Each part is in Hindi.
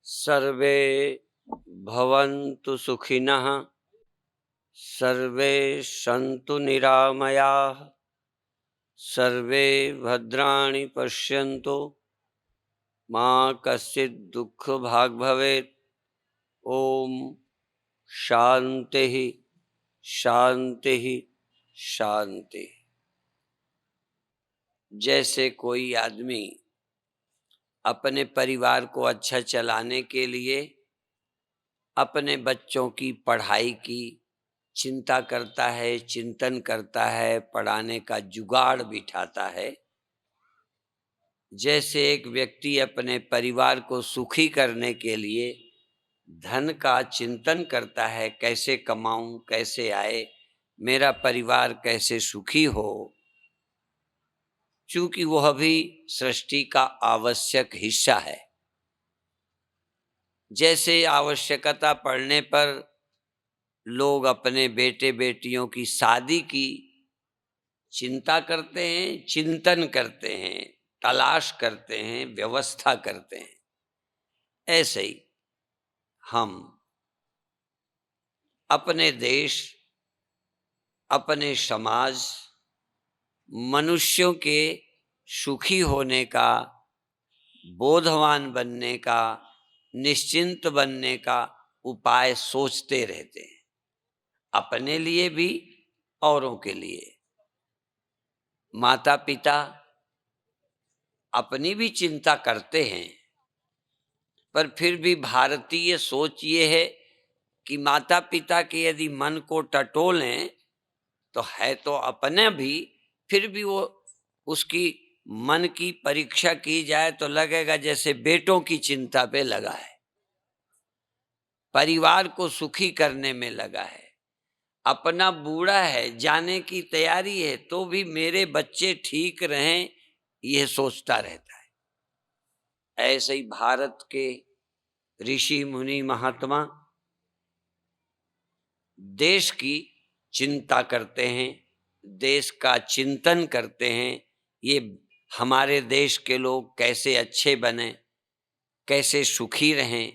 सर्वे भवन्तु सुखिनः, सर्वे सन्तु निरामयाः, सर्वे भद्राणि पश्यन्तु, मा कश्चित् दुःखभाग् भवेत्। ओम शांति शांति शांति। जैसे कोई आदमी अपने परिवार को अच्छा चलाने के लिए अपने बच्चों की पढ़ाई की चिंता करता है, चिंतन करता है, पढ़ाने का जुगाड़ बिठाता है, जैसे एक व्यक्ति अपने परिवार को सुखी करने के लिए धन का चिंतन करता है, कैसे कमाऊं, कैसे आए, मेरा परिवार कैसे सुखी हो, चूंकि वह भी सृष्टि का आवश्यक हिस्सा है। जैसे आवश्यकता पड़ने पर लोग अपने बेटे बेटियों की शादी की चिंता करते हैं, चिंतन करते हैं, तलाश करते हैं, व्यवस्था करते हैं, ऐसे ही हम अपने देश, अपने समाज, मनुष्यों के सुखी होने का, बोधवान बनने का, निश्चिंत बनने का उपाय सोचते रहते हैं, अपने लिए भी औरों के लिए। माता पिता अपनी भी चिंता करते हैं, पर फिर भी भारतीय सोच ये है कि माता पिता के यदि मन को टटोलें तो है तो अपने भी, फिर भी वो उसकी मन की परीक्षा की जाए तो लगेगा जैसे बेटों की चिंता पे लगा है, परिवार को सुखी करने में लगा है। अपना बूढ़ा है, जाने की तैयारी है, तो भी मेरे बच्चे ठीक रहें, यह सोचता रहता है। ऐसे ही भारत के ऋषि मुनि महात्मा देश की चिंता करते हैं, देश का चिंतन करते हैं, ये हमारे देश के लोग कैसे अच्छे बने, कैसे सुखी रहें,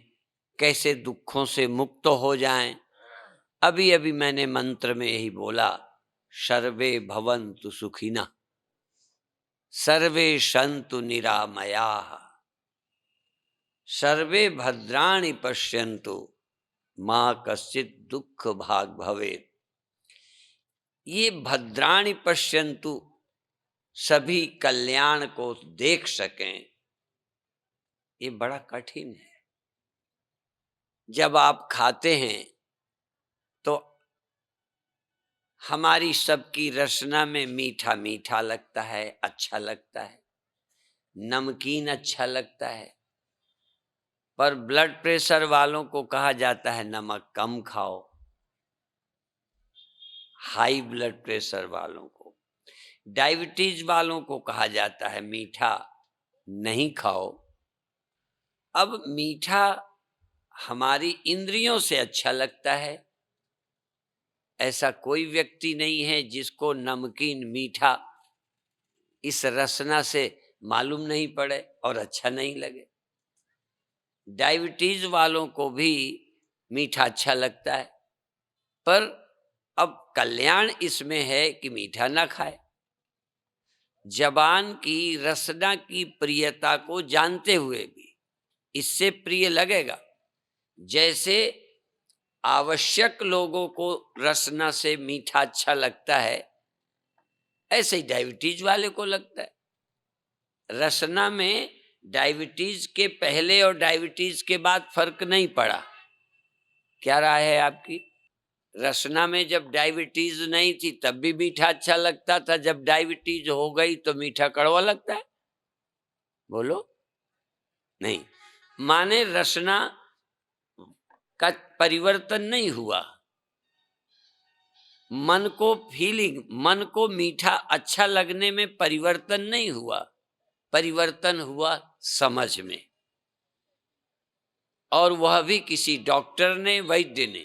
कैसे दुखों से मुक्त हो जाएं। अभी अभी मैंने मंत्र में यही बोला, सर्वे भवन्तु सुखिनः, सर्वे सन्तु निरामयाः, सर्वे भद्राणि पश्यन्तु, मा कश्चित् दुःख भाग् भवेत्। ये भद्राणि पश्यन्तु, सभी कल्याण को देख सकें, ये बड़ा कठिन है। जब आप खाते हैं तो हमारी सबकी रसना में मीठा मीठा लगता है, अच्छा लगता है, नमकीन अच्छा लगता है, पर ब्लड प्रेशर वालों को कहा जाता है नमक कम खाओ, हाई ब्लड प्रेशर वालों को, डायबिटीज वालों को कहा जाता है मीठा नहीं खाओ। अब मीठा हमारी इंद्रियों से अच्छा लगता है, ऐसा कोई व्यक्ति नहीं है जिसको नमकीन मीठा इस रसना से मालूम नहीं पड़े और अच्छा नहीं लगे। डायबिटीज वालों को भी मीठा अच्छा लगता है, पर अब कल्याण इसमें है कि मीठा ना खाए। जबान की रसना की प्रियता को जानते हुए भी इससे प्रिय लगेगा। जैसे आवश्यक लोगों को रसना से मीठा अच्छा लगता है, ऐसे ही डायबिटीज वाले को लगता है। रसना में डायबिटीज के पहले और डायबिटीज के बाद फर्क नहीं पड़ा। क्या राय है आपकी? रसना में जब डायबिटीज नहीं थी तब भी मीठा अच्छा लगता था, जब डायबिटीज हो गई तो मीठा कड़वा लगता है? बोलो नहीं। माने रसना का परिवर्तन नहीं हुआ, मन को फीलिंग, मन को मीठा अच्छा लगने में परिवर्तन नहीं हुआ, परिवर्तन हुआ समझ में, और वह भी किसी डॉक्टर ने, वैद्य ने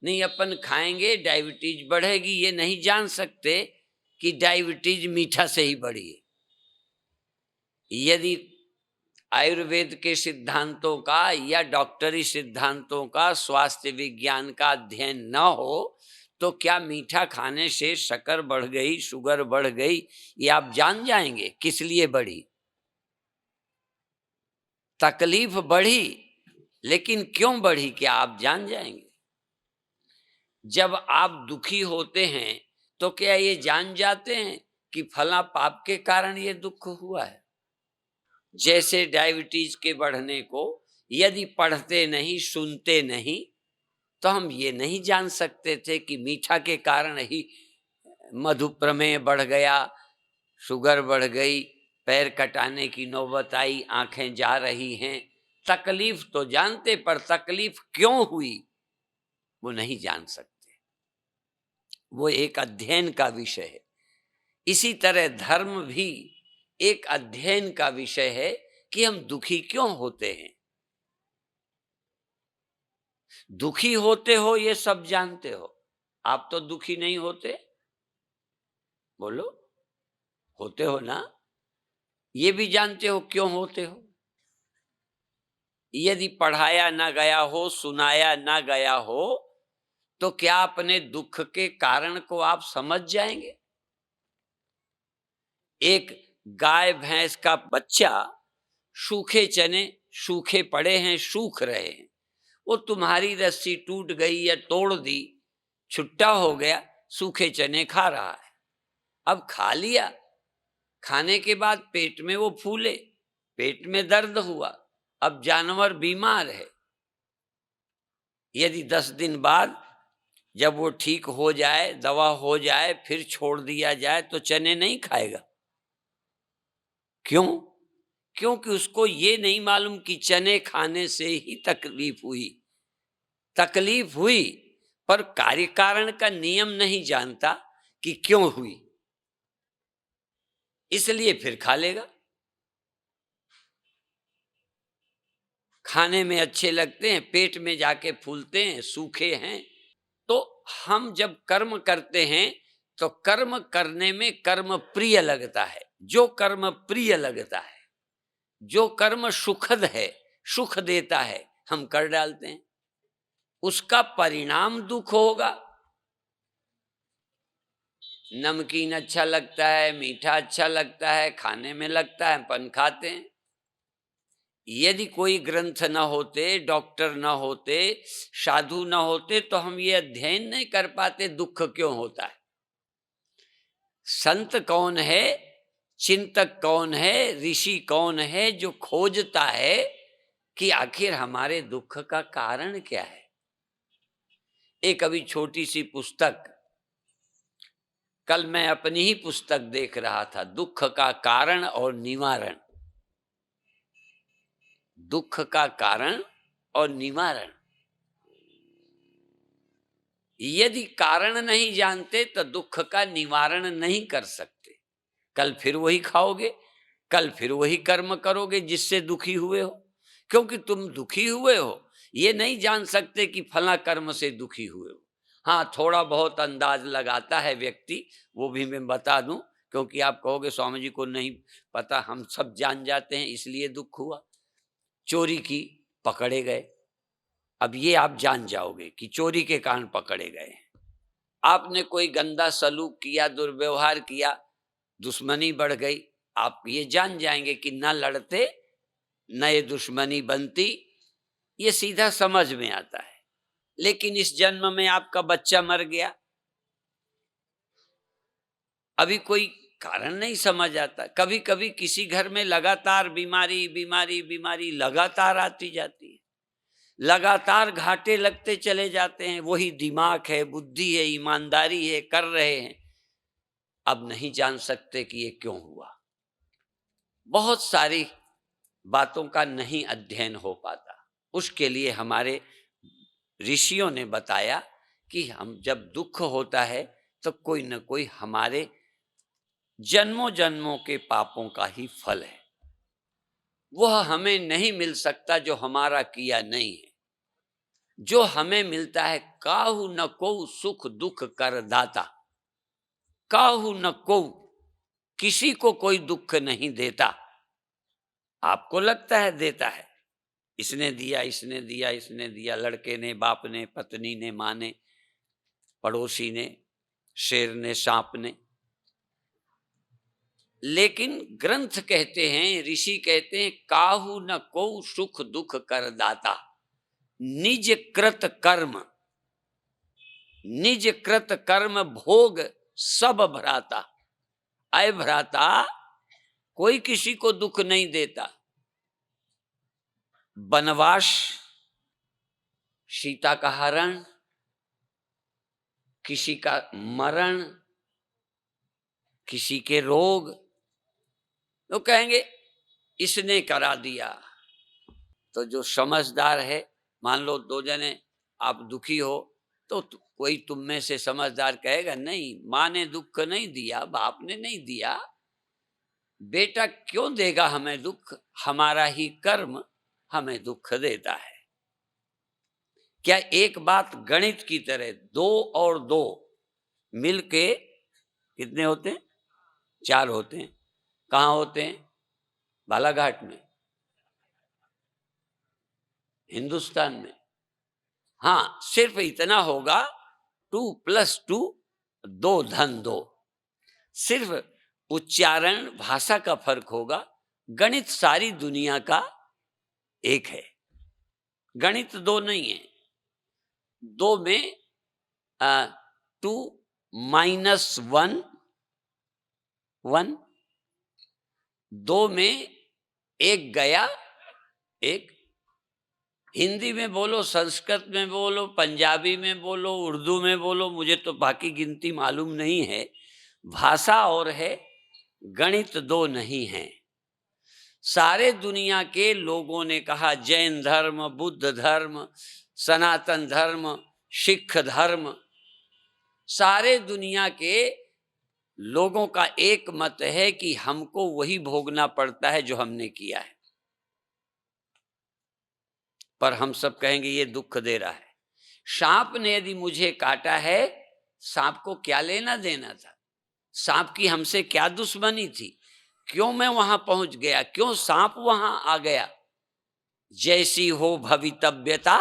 नहीं। अपन खाएंगे डायबिटीज बढ़ेगी, ये नहीं जान सकते कि डायबिटीज मीठा से ही बढ़ी है। यदि आयुर्वेद के सिद्धांतों का या डॉक्टरी सिद्धांतों का, स्वास्थ्य विज्ञान का अध्ययन न हो तो क्या मीठा खाने से शक्कर बढ़ गई, शुगर बढ़ गई, ये आप जान जाएंगे किस लिए बढ़ी? तकलीफ बढ़ी, लेकिन क्यों बढ़ी क्या आप जान जाएंगे? जब आप दुखी होते हैं तो क्या ये जान जाते हैं कि फला पाप के कारण ये दुख हुआ है? जैसे डायबिटीज के बढ़ने को यदि पढ़ते नहीं, सुनते नहीं, तो हम ये नहीं जान सकते थे कि मीठा के कारण ही मधुप्रमेह बढ़ गया, शुगर बढ़ गई, पैर कटाने की नौबत आई, आंखें जा रही हैं। तकलीफ तो जानते, पर तकलीफ क्यों हुई वो नहीं जान सकते। वो एक अध्ययन का विषय है। इसी तरह धर्म भी एक अध्ययन का विषय है कि हम दुखी क्यों होते हैं। दुखी होते हो ये सब जानते हो, आप तो दुखी नहीं होते? बोलो, होते हो ना? ये भी जानते हो क्यों होते हो? यदि पढ़ाया ना गया हो, सुनाया ना गया हो, तो क्या अपने दुख के कारण को आप समझ जाएंगे? एक गाय भैंस का बच्चा, सूखे चने सूखे पड़े हैं, सूख रहे हैं, वो तुम्हारी रस्सी टूट गई या तोड़ दी, छुट्टा हो गया, सूखे चने खा रहा है। अब खा लिया, खाने के बाद पेट में वो फूले, पेट में दर्द हुआ, अब जानवर बीमार है। यदि 10 दिन बाद जब वो ठीक हो जाए, दवा हो जाए, फिर छोड़ दिया जाए तो चने नहीं खाएगा। क्यों? क्योंकि उसको ये नहीं मालूम कि चने खाने से ही तकलीफ हुई। तकलीफ हुई, पर कार्य कारण का नियम नहीं जानता कि क्यों हुई, इसलिए फिर खा लेगा। खाने में अच्छे लगते हैं, पेट में जाके फूलते हैं, सूखे हैं। तो हम जब कर्म करते हैं तो कर्म करने में कर्म प्रिय लगता है। जो कर्म प्रिय लगता है, जो कर्म सुखद है, सुख देता है, हम कर डालते हैं। उसका परिणाम दुख होगा। नमकीन अच्छा लगता है, मीठा अच्छा लगता है, खाने में लगता है, अपन खाते हैं। यदि कोई ग्रंथ न होते, डॉक्टर न होते, साधु न होते, तो हम ये अध्ययन नहीं कर पाते दुख क्यों होता है। संत कौन है, चिंतक कौन है, ऋषि कौन है जो खोजता है कि आखिर हमारे दुख का कारण क्या है। एक अभी छोटी सी पुस्तक, कल मैं अपनी ही पुस्तक देख रहा था, दुख का कारण और निवारण। दुख का कारण और निवारण। यदि कारण नहीं जानते तो दुख का निवारण नहीं कर सकते। कल फिर वही खाओगे, कल फिर वही कर्म करोगे जिससे दुखी हुए हो, क्योंकि तुम दुखी हुए हो ये नहीं जान सकते कि फला कर्म से दुखी हुए हो। हाँ, थोड़ा बहुत अंदाज लगाता है व्यक्ति, वो भी मैं बता दूं, क्योंकि आप कहोगे स्वामी जी को नहीं पता, हम सब जान जाते हैं इसलिए दुख हुआ। चोरी की, पकड़े गए, अब ये आप जान जाओगे कि चोरी के कारण पकड़े गए। आपने कोई गंदा सलूक किया, दुर्व्यवहार किया, दुश्मनी बढ़ गई, आप ये जान जाएंगे कि न लड़ते न ये दुश्मनी बनती। ये सीधा समझ में आता है। लेकिन इस जन्म में आपका बच्चा मर गया, अभी कोई कारण नहीं समझ आता। कभी कभी किसी घर में लगातार बीमारी बीमारी बीमारी लगातार आती जाती है, लगातार घाटे लगते चले जाते हैं। वही दिमाग है, बुद्धि है, ईमानदारी है, कर रहे हैं, अब नहीं जान सकते कि ये क्यों हुआ। बहुत सारी बातों का नहीं अध्ययन हो पाता। उसके लिए हमारे ऋषियों ने बताया कि हम जब दुख होता है तो कोई न कोई हमारे जन्मों जन्मों के पापों का ही फल है। वह हमें नहीं मिल सकता जो हमारा किया नहीं है। जो हमें मिलता है, काहू न को सुख दुख कर दाता, काहू न को, किसी को कोई दुख नहीं देता। आपको लगता है देता है, इसने दिया, इसने दिया, इसने दिया, लड़के ने, बाप ने, पत्नी ने, माँ ने, पड़ोसी ने, शेर ने, सांप ने। लेकिन ग्रंथ कहते हैं, ऋषि कहते हैं, काहू न को सुख दुख कर दाता, निज कृत कर्म, निज कृत कर्म भोग सब भ्राता। अय भ्राता, कोई किसी को दुख नहीं देता। वनवास, सीता का हरण, किसी का मरण, किसी के रोग, तो कहेंगे इसने करा दिया। तो जो समझदार है, मान लो दो जने आप दुखी हो, तो कोई तुम में से समझदार कहेगा नहीं, माँ ने दुख नहीं दिया, बाप ने नहीं दिया, बेटा क्यों देगा हमें दुख, हमारा ही कर्म हमें दुख देता है। क्या एक बात गणित की तरह, 2 और 2 मिलके कितने होते हैं? 4 होते हैं। कहाँ होते हैं? बालाघाट में, हिंदुस्तान में। हाँ, सिर्फ इतना होगा, 2 + 2 2 धन 2। सिर्फ उच्चारण भाषा का फर्क होगा। गणित सारी दुनिया का एक है, गणित 2 नहीं है। 2 में 2 - 1 1, 2 में एक गया एक। हिंदी में बोलो, संस्कृत में बोलो, पंजाबी में बोलो, उर्दू में बोलो, मुझे तो बाकी गिनती मालूम नहीं है। भाषा और है, गणित 2 नहीं है। सारे दुनिया के लोगों ने कहा, जैन धर्म, बुद्ध धर्म, सनातन धर्म, सिख धर्म, सारे दुनिया के लोगों का एक मत है कि हमको वही भोगना पड़ता है जो हमने किया है। पर हम सब कहेंगे ये दुख दे रहा है। सांप ने यदि मुझे काटा है, सांप को क्या लेना देना था? सांप की हमसे क्या दुश्मनी थी? क्यों मैं वहां पहुंच गया? क्यों सांप वहां आ गया? जैसी हो भवितव्यता,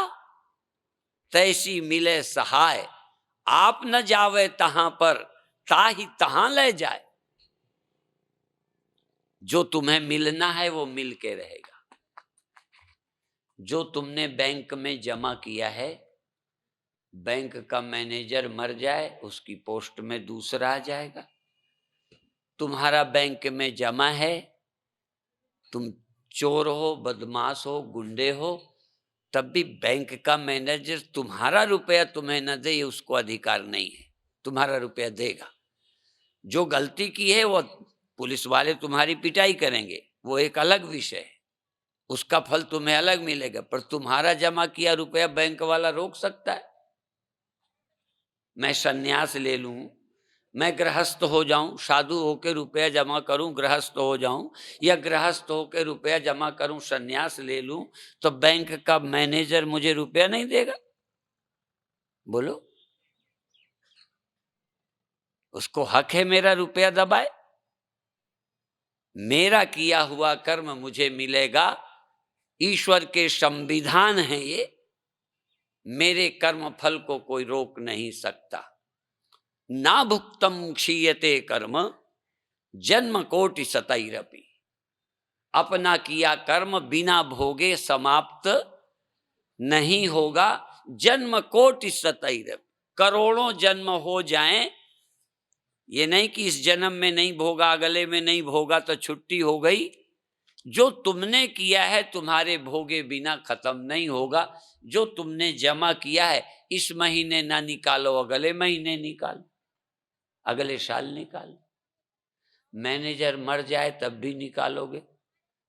तैसी मिले सहाय। आप न जावे तहां पर, ताही तहां ले जाए। जो तुम्हें मिलना है वो मिल के रहेगा। जो तुमने बैंक में जमा किया है, बैंक का मैनेजर मर जाए, उसकी पोस्ट में दूसरा आ जाएगा। तुम्हारा बैंक में जमा है, तुम चोर हो, बदमाश हो, गुंडे हो, तब भी बैंक का मैनेजर तुम्हारा रुपया तुम्हें न दे, उसको अधिकार नहीं है। तुम्हारा रुपया देगा। जो गलती की है वो पुलिस वाले तुम्हारी पिटाई करेंगे, वो एक अलग विषय है, उसका फल तुम्हें अलग मिलेगा। पर तुम्हारा जमा किया रुपया बैंक वाला रोक सकता है? मैं सन्यास ले लूं, मैं गृहस्थ हो जाऊं, साधु होकर रुपया जमा करूं, गृहस्थ हो जाऊं, या गृहस्थ होकर रुपया जमा करूं, सन्यास ले लूं, तो बैंक का मैनेजर मुझे रुपया नहीं देगा? बोलो, उसको हक है मेरा रुपया दबाए? मेरा किया हुआ कर्म मुझे मिलेगा। ईश्वर के संविधान है ये, मेरे कर्म फल को कोई रोक नहीं सकता। ना भुक्तम क्षीयते कर्म, जन्म कोटि सतैरपि। अपना किया कर्म बिना भोगे समाप्त नहीं होगा। जन्म कोटि सतैरपि, करोड़ों जन्म हो जाएं, ये नहीं कि इस जन्म में नहीं भोगा, अगले में नहीं भोगा तो छुट्टी हो गई। जो तुमने किया है तुम्हारे भोगे बिना खत्म नहीं होगा। जो तुमने जमा किया है, इस महीने ना निकालो, अगले महीने निकालो, अगले साल निकालो। मैनेजर मर जाए तब भी निकालोगे।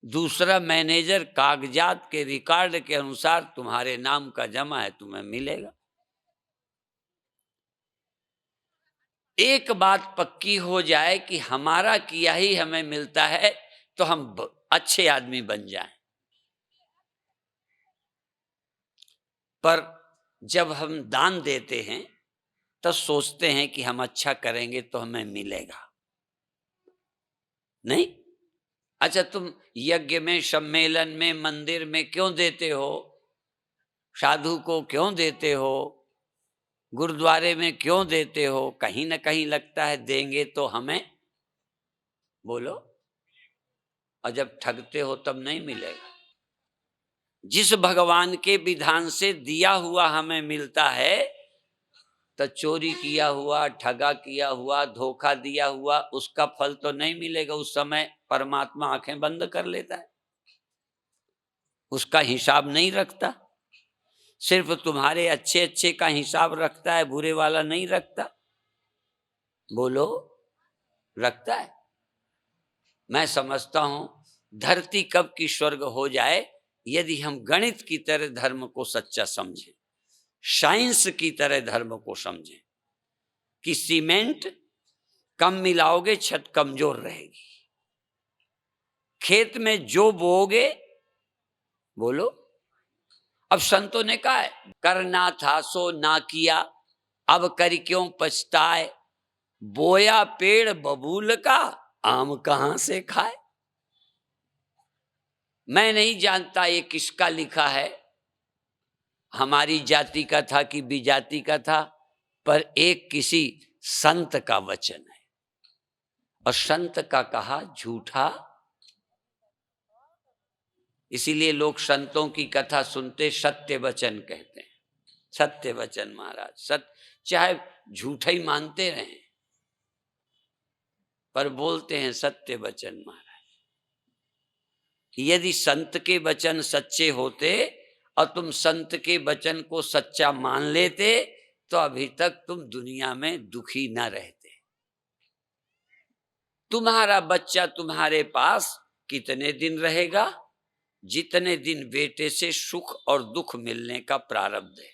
दूसरा मैनेजर कागजात के रिकॉर्ड के अनुसार तुम्हारे नाम का जमा है, तुम्हें मिलेगा। एक बात पक्की हो जाए कि हमारा किया ही हमें मिलता है, तो हम अच्छे आदमी बन जाएं। पर जब हम दान देते हैं तो सोचते हैं कि हम अच्छा करेंगे तो हमें मिलेगा। नहीं, अच्छा, तुम यज्ञ में, सम्मेलन में, मंदिर में क्यों देते हो? साधु को क्यों देते हो? गुरुद्वारे में क्यों देते हो? कहीं ना कहीं लगता है देंगे तो हमें, बोलो, और जब ठगते हो तब नहीं मिलेगा। जिस भगवान के विधान से दिया हुआ हमें मिलता है, तो चोरी किया हुआ, ठगा किया हुआ, धोखा दिया हुआ, उसका फल तो नहीं मिलेगा। उस समय परमात्मा आंखें बंद कर लेता है, उसका हिसाब नहीं रखता। सिर्फ तुम्हारे अच्छे अच्छे का हिसाब रखता है, बुरे वाला नहीं रखता। बोलो, रखता है। मैं समझता हूं धरती कब की स्वर्ग हो जाए यदि हम गणित की तरह धर्म को सच्चा समझें, साइंस की तरह धर्म को समझें कि सीमेंट कम मिलाओगे छत कमजोर रहेगी। खेत में जो बोओगे, बोलो, अब संतों ने कहा है करना था सो ना किया, अब कर क्यों पछताए, बोया पेड़ बबूल का, आम कहां से खाए। मैं नहीं जानता ये किसका लिखा है, हमारी जाति का था कि विजाति का था, पर एक किसी संत का वचन है, और संत का कहा झूठा। इसीलिए लोग संतों की कथा सुनते सत्य वचन कहते हैं। सत्य वचन महाराज, सत्य, चाहे झूठा ही मानते रहें, पर बोलते हैं सत्य वचन महाराज। यदि संत के वचन सच्चे होते और तुम संत के वचन को सच्चा मान लेते, तो अभी तक तुम दुनिया में दुखी न रहते। तुम्हारा बच्चा तुम्हारे पास कितने दिन रहेगा? जितने दिन बेटे से सुख और दुख मिलने का प्रारब्ध है।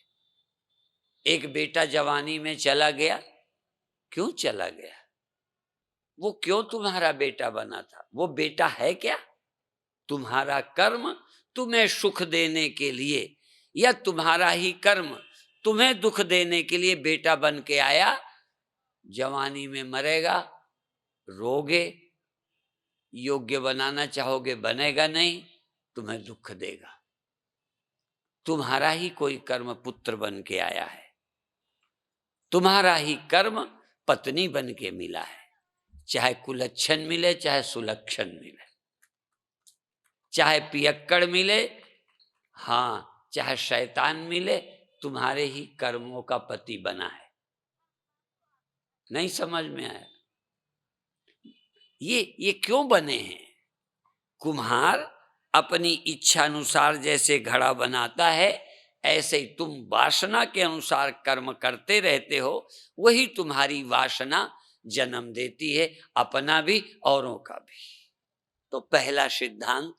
एक बेटा जवानी में चला गया, क्यों चला गया? वो क्यों तुम्हारा बेटा बना था? वो बेटा है क्या? तुम्हारा कर्म तुम्हें सुख देने के लिए, या तुम्हारा ही कर्म तुम्हें दुख देने के लिए बेटा बन के आया। जवानी में मरेगा, रोगे, योग्य बनाना चाहोगे बनेगा नहीं, तुम्हें दुख देगा। तुम्हारा ही कोई कर्म पुत्र बन के आया है, तुम्हारा ही कर्म पत्नी बन के मिला है। चाहे कुलच्छन मिले, चाहे सुलक्षण मिले, चाहे पियक्कड़ मिले, हाँ, चाहे शैतान मिले, तुम्हारे ही कर्मों का पति बना है। नहीं समझ में आया? ये क्यों बने हैं? कुम्हार अपनी इच्छा अनुसार जैसे घड़ा बनाता है, ऐसे ही तुम वासना के अनुसार कर्म करते रहते हो। वही तुम्हारी वासना जन्म देती है, अपना भी औरों का भी। तो पहला सिद्धांत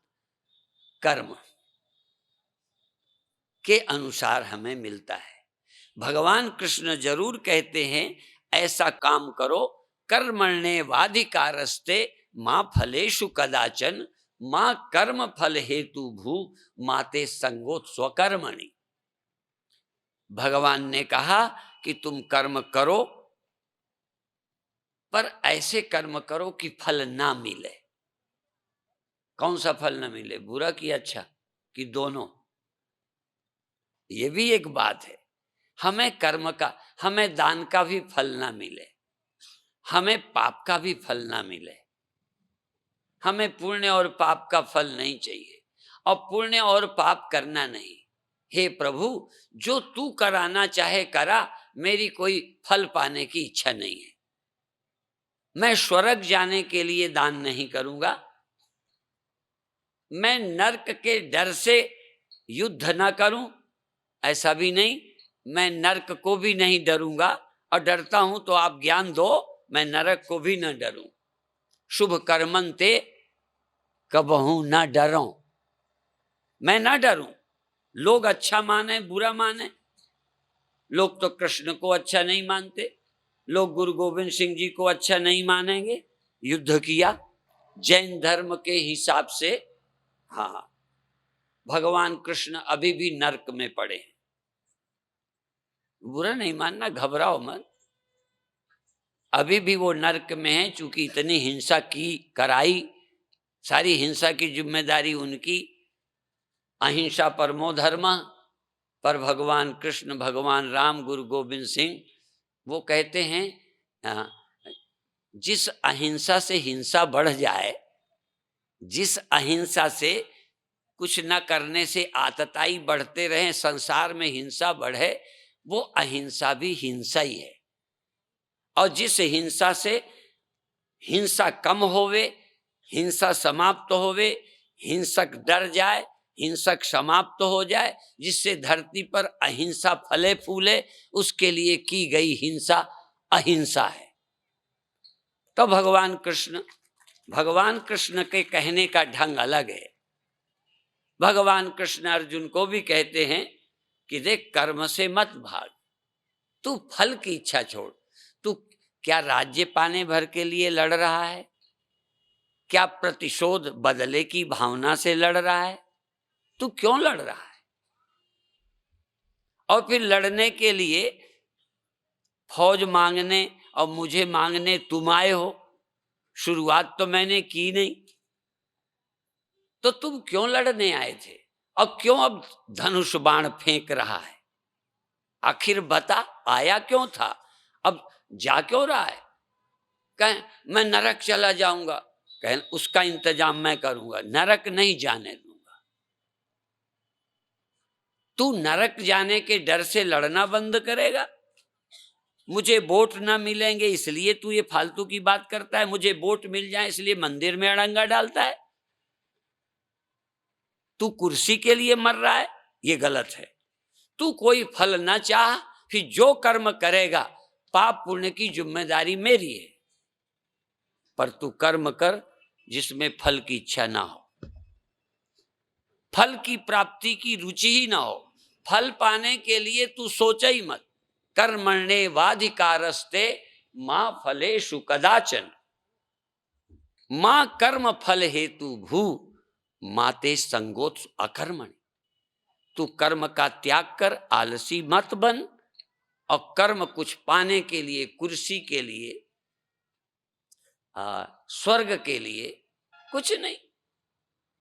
कर्म के अनुसार हमें मिलता है। भगवान कृष्ण जरूर कहते हैं ऐसा काम करो, कर्मण्येवाधिकारस्ते मां फलेषु कदाचन, मां कर्म फल हेतु भू माते संगोत स्वकर्मणि। भगवान ने कहा कि तुम कर्म करो, पर ऐसे कर्म करो कि फल ना मिले। कौन सा फल ना मिले? बुरा कि अच्छा कि दोनों? ये भी एक बात है। हमें कर्म का, हमें दान का भी फल ना मिले, हमें पाप का भी फल ना मिले। हमें पुण्य और पाप का फल नहीं चाहिए, और पुण्य और पाप करना नहीं। हे प्रभु, जो तू कराना चाहे करा, मेरी कोई फल पाने की इच्छा नहीं है। मैं स्वर्ग जाने के लिए दान नहीं करूंगा, मैं नरक के डर से युद्ध ना करूं, ऐसा भी नहीं। मैं नरक को भी नहीं डरूंगा, और डरता हूं तो आप ज्ञान दो, मैं नरक को भी न डरूं। शुभ कर्मंते कबहू न डरो, मैं ना डरूं। लोग अच्छा माने बुरा माने, लोग तो कृष्ण को अच्छा नहीं मानते, लोग गुरु गोविंद सिंह जी को अच्छा नहीं मानेंगे। युद्ध किया जैन धर्म के हिसाब से, हाँ, भगवान कृष्ण अभी भी नरक में पड़े हैं। बुरा नहीं मानना, घबराओ मत, अभी भी वो नरक में है। चूंकि इतनी हिंसा की कराई, सारी हिंसा की जिम्मेदारी उनकी। अहिंसा परमो धर्म, पर भगवान कृष्ण, भगवान राम, गुरु गोविंद सिंह वो कहते हैं जिस अहिंसा से हिंसा बढ़ जाए, जिस अहिंसा से कुछ न करने से आतताई बढ़ते रहे, संसार में हिंसा बढ़े, वो अहिंसा भी हिंसा ही है। और जिस हिंसा से हिंसा कम होवे, हिंसा समाप्त होवे, हिंसक डर जाए, हिंसक समाप्त हो जाए, जिससे धरती पर अहिंसा फले फूले, उसके लिए की गई हिंसा अहिंसा है। तो भगवान कृष्ण के कहने का ढंग अलग है। भगवान कृष्ण अर्जुन को भी कहते हैं कि देख, कर्म से मत भाग, तू फल की इच्छा छोड़। तू क्या राज्य पाने भर के लिए लड़ रहा है? क्या प्रतिशोध बदले की भावना से लड़ रहा है? तू क्यों लड़ रहा है? और फिर लड़ने के लिए फौज मांगने और मुझे मांगने तुम आए हो। शुरुआत तो मैंने की नहीं, तो तुम क्यों लड़ने आए थे? और क्यों अब धनुष बाण फेंक रहा है? आखिर बता, आया क्यों था? अब जा क्यों रहा है? कहें मैं नरक चला जाऊंगा, कहें उसका इंतजाम मैं करूंगा, नरक नहीं जाने दूंगा। तू नरक जाने के डर से लड़ना बंद करेगा? मुझे वोट ना मिलेंगे इसलिए तू ये फालतू की बात करता है, मुझे वोट मिल जाए इसलिए मंदिर में अड़ंगा डालता है। तू कुर्सी के लिए मर रहा है, ये गलत है। तू कोई फल ना चाह, फिर जो कर्म करेगा पाप पुण्य की जिम्मेदारी मेरी है, पर तू कर्म कर जिसमें फल की इच्छा ना हो, फल की प्राप्ति की रुचि ही ना हो। फल पाने के लिए तू सोचा ही मत। कर्मण्ये वाधिकारस्ते मां फलेषु कदाचन, मां कर्म फल हेतु भू माते संगोत अकर्मण। तू कर्म का त्याग कर, आलसी मत बन। और कर्म कुछ पाने के लिए, कुर्सी के लिए, स्वर्ग के लिए कुछ नहीं।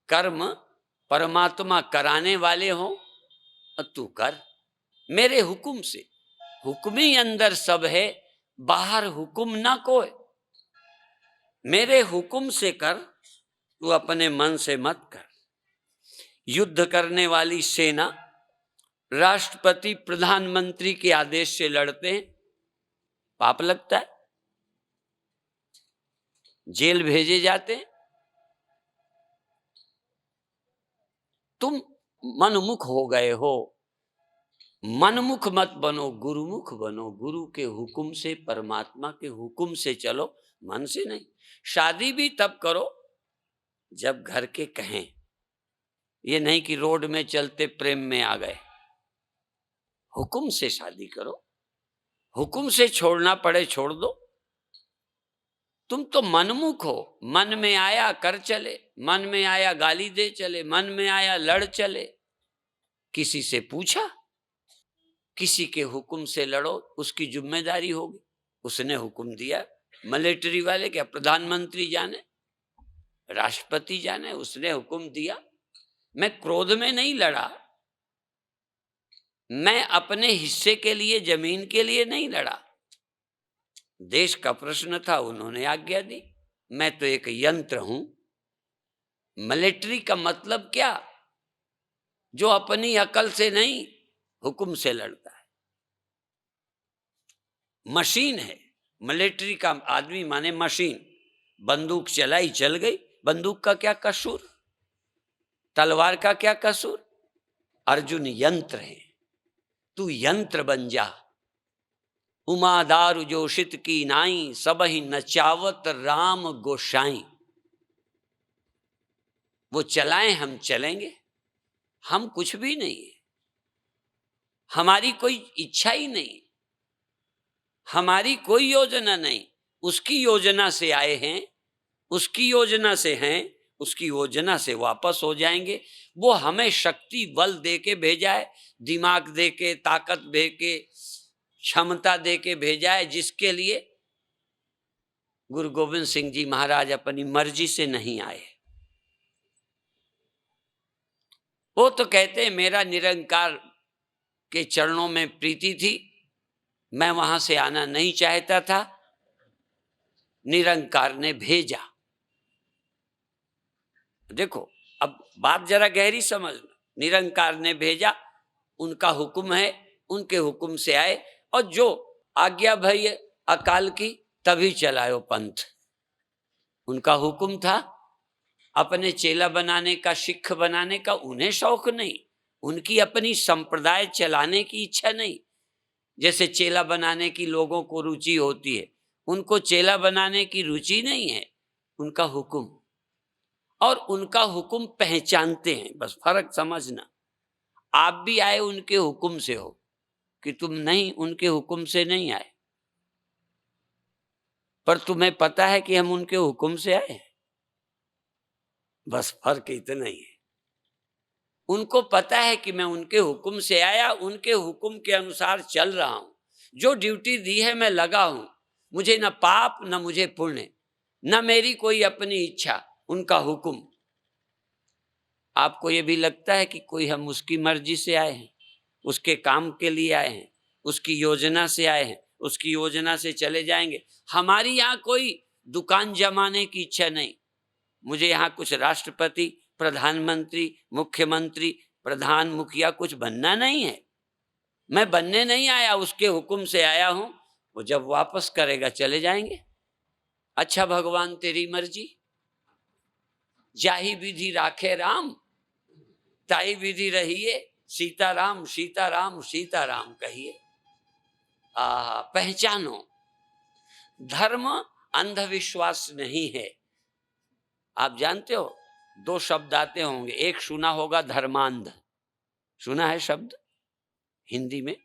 कर्म परमात्मा कराने वाले हो, तू कर मेरे हुक्म से। हुक्म ही अंदर सब है, बाहर हुक्म ना कोई। मेरे हुक्म से कर, तू अपने मन से मत कर। युद्ध करने वाली सेना राष्ट्रपति प्रधानमंत्री के आदेश से लड़ते हैं, पाप लगता है, जेल भेजे जाते हैं। तुम मनमुख हो गए हो। मनमुख मत बनो, गुरुमुख बनो। गुरु के हुक्म से, परमात्मा के हुक्म से चलो, मन से नहीं। शादी भी तब करो जब घर के कहें, ये नहीं कि रोड में चलते प्रेम में आ गए। हुक्म से शादी करो, हुक्म से छोड़ना पड़े छोड़ दो। तुम तो मनमुख हो, मन में आया कर चले, मन में आया गाली दे चले, मन में आया लड़ चले। किसी से पूछा? किसी के हुक्म से लड़ो, उसकी जिम्मेदारी होगी। उसने हुक्म दिया, मिलिट्री वाले क्या प्रधानमंत्री जाने, राष्ट्रपति जाने, उसने हुक्म दिया। मैं क्रोध में नहीं लड़ा, मैं अपने हिस्से के लिए, जमीन के लिए नहीं लड़ा। देश का प्रश्न था, उन्होंने आज्ञा दी। मैं तो एक यंत्र हूं। मिलिट्री का मतलब क्या? जो अपनी अकल से नहीं, हुक्म से लड़ता है। मशीन है मिलिट्री का आदमी, माने मशीन। बंदूक चलाई, चल गई। बंदूक का क्या कसूर? तलवार का क्या कसूर? अर्जुन यंत्र है, तू यंत्र बन जा। उमा दारु जोशित की नाई, सबहि नचावत राम गोसाई। वो चलाएं, हम चलेंगे। हम कुछ भी नहीं है, हमारी कोई इच्छा ही नहीं, हमारी कोई योजना नहीं। उसकी योजना से आए हैं, उसकी योजना से हैं, उसकी योजना से वापस हो जाएंगे। वो हमें शक्ति बल दे के भेजा है, दिमाग दे के, ताकत दे के, क्षमता दे के भेजा है, जिसके लिए गुरु गोविंद सिंह जी महाराज अपनी मर्जी से नहीं आए। वो तो कहते हैं मेरा निरंकार के चरणों में प्रीति थी, मैं वहां से आना नहीं चाहता था, निरंकार ने भेजा। देखो अब बात जरा गहरी समझना, निरंकार ने भेजा, उनका हुक्म है, उनके हुक्म से आए, और जो आज्ञा भई अकाल की तभी चलायो पंथ। उनका हुक्म था, अपने चेला बनाने का, सिख बनाने का उन्हें शौक नहीं, उनकी अपनी संप्रदाय चलाने की इच्छा नहीं। जैसे चेला बनाने की लोगों को रुचि होती है, उनको चेला बनाने की रुचि नहीं है, उनका हुक्म, और उनका हुक्म पहचानते हैं, बस फर्क समझना। आप भी आए उनके हुक्म से हो, कि तुम नहीं उनके हुक्म से नहीं आए, पर तुम्हें पता है कि हम उनके हुक्म से आए हैं, बस फर्क इतना ही है। उनको पता है कि मैं उनके हुक्म से आया, उनके हुक्म के अनुसार चल रहा हूं, जो ड्यूटी दी है मैं लगा हूं, मुझे न पाप न मुझे पुण्य, न मेरी कोई अपनी इच्छा, उनका हुक्म। आपको ये भी लगता है कि कोई हम उसकी मर्जी से आए हैं, उसके काम के लिए आए हैं, उसकी योजना से आए हैं, उसकी योजना से चले जाएंगे। हमारी यहाँ कोई दुकान जमाने की इच्छा नहीं, मुझे यहाँ कुछ राष्ट्रपति, प्रधानमंत्री, मुख्यमंत्री, प्रधान, मुखिया कुछ बनना नहीं है, मैं बनने नहीं आया, उसके हुक्म से आया हूं, वो जब वापस करेगा चले जाएंगे। अच्छा भगवान तेरी मर्जी, जाही विधि राखे राम, ताई विधि रहिए, सीताराम सीताराम सीताराम कहिए। पहचानो, धर्म अंधविश्वास नहीं है। आप जानते हो, दो शब्द आते होंगे, एक सुना होगा धर्मांध, सुना है शब्द हिंदी में,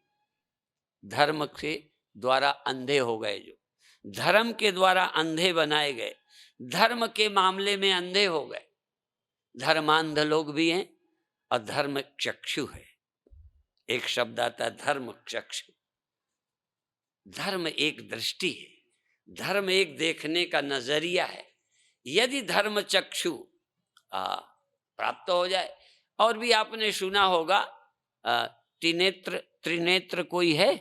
धर्म के द्वारा अंधे हो गए, जो धर्म के द्वारा अंधे बनाए गए, धर्म के मामले में अंधे हो गए, धर्मांध लोग भी हैं और धर्म चक्षु है। एक शब्द आता है धर्म चक्षु। धर्म एक दृष्टि है, धर्म एक देखने का नजरिया है। यदि धर्म चक्षु प्राप्त हो जाए, और भी आपने सुना होगा, त्रिनेत्र, त्रिनेत्र कोई है,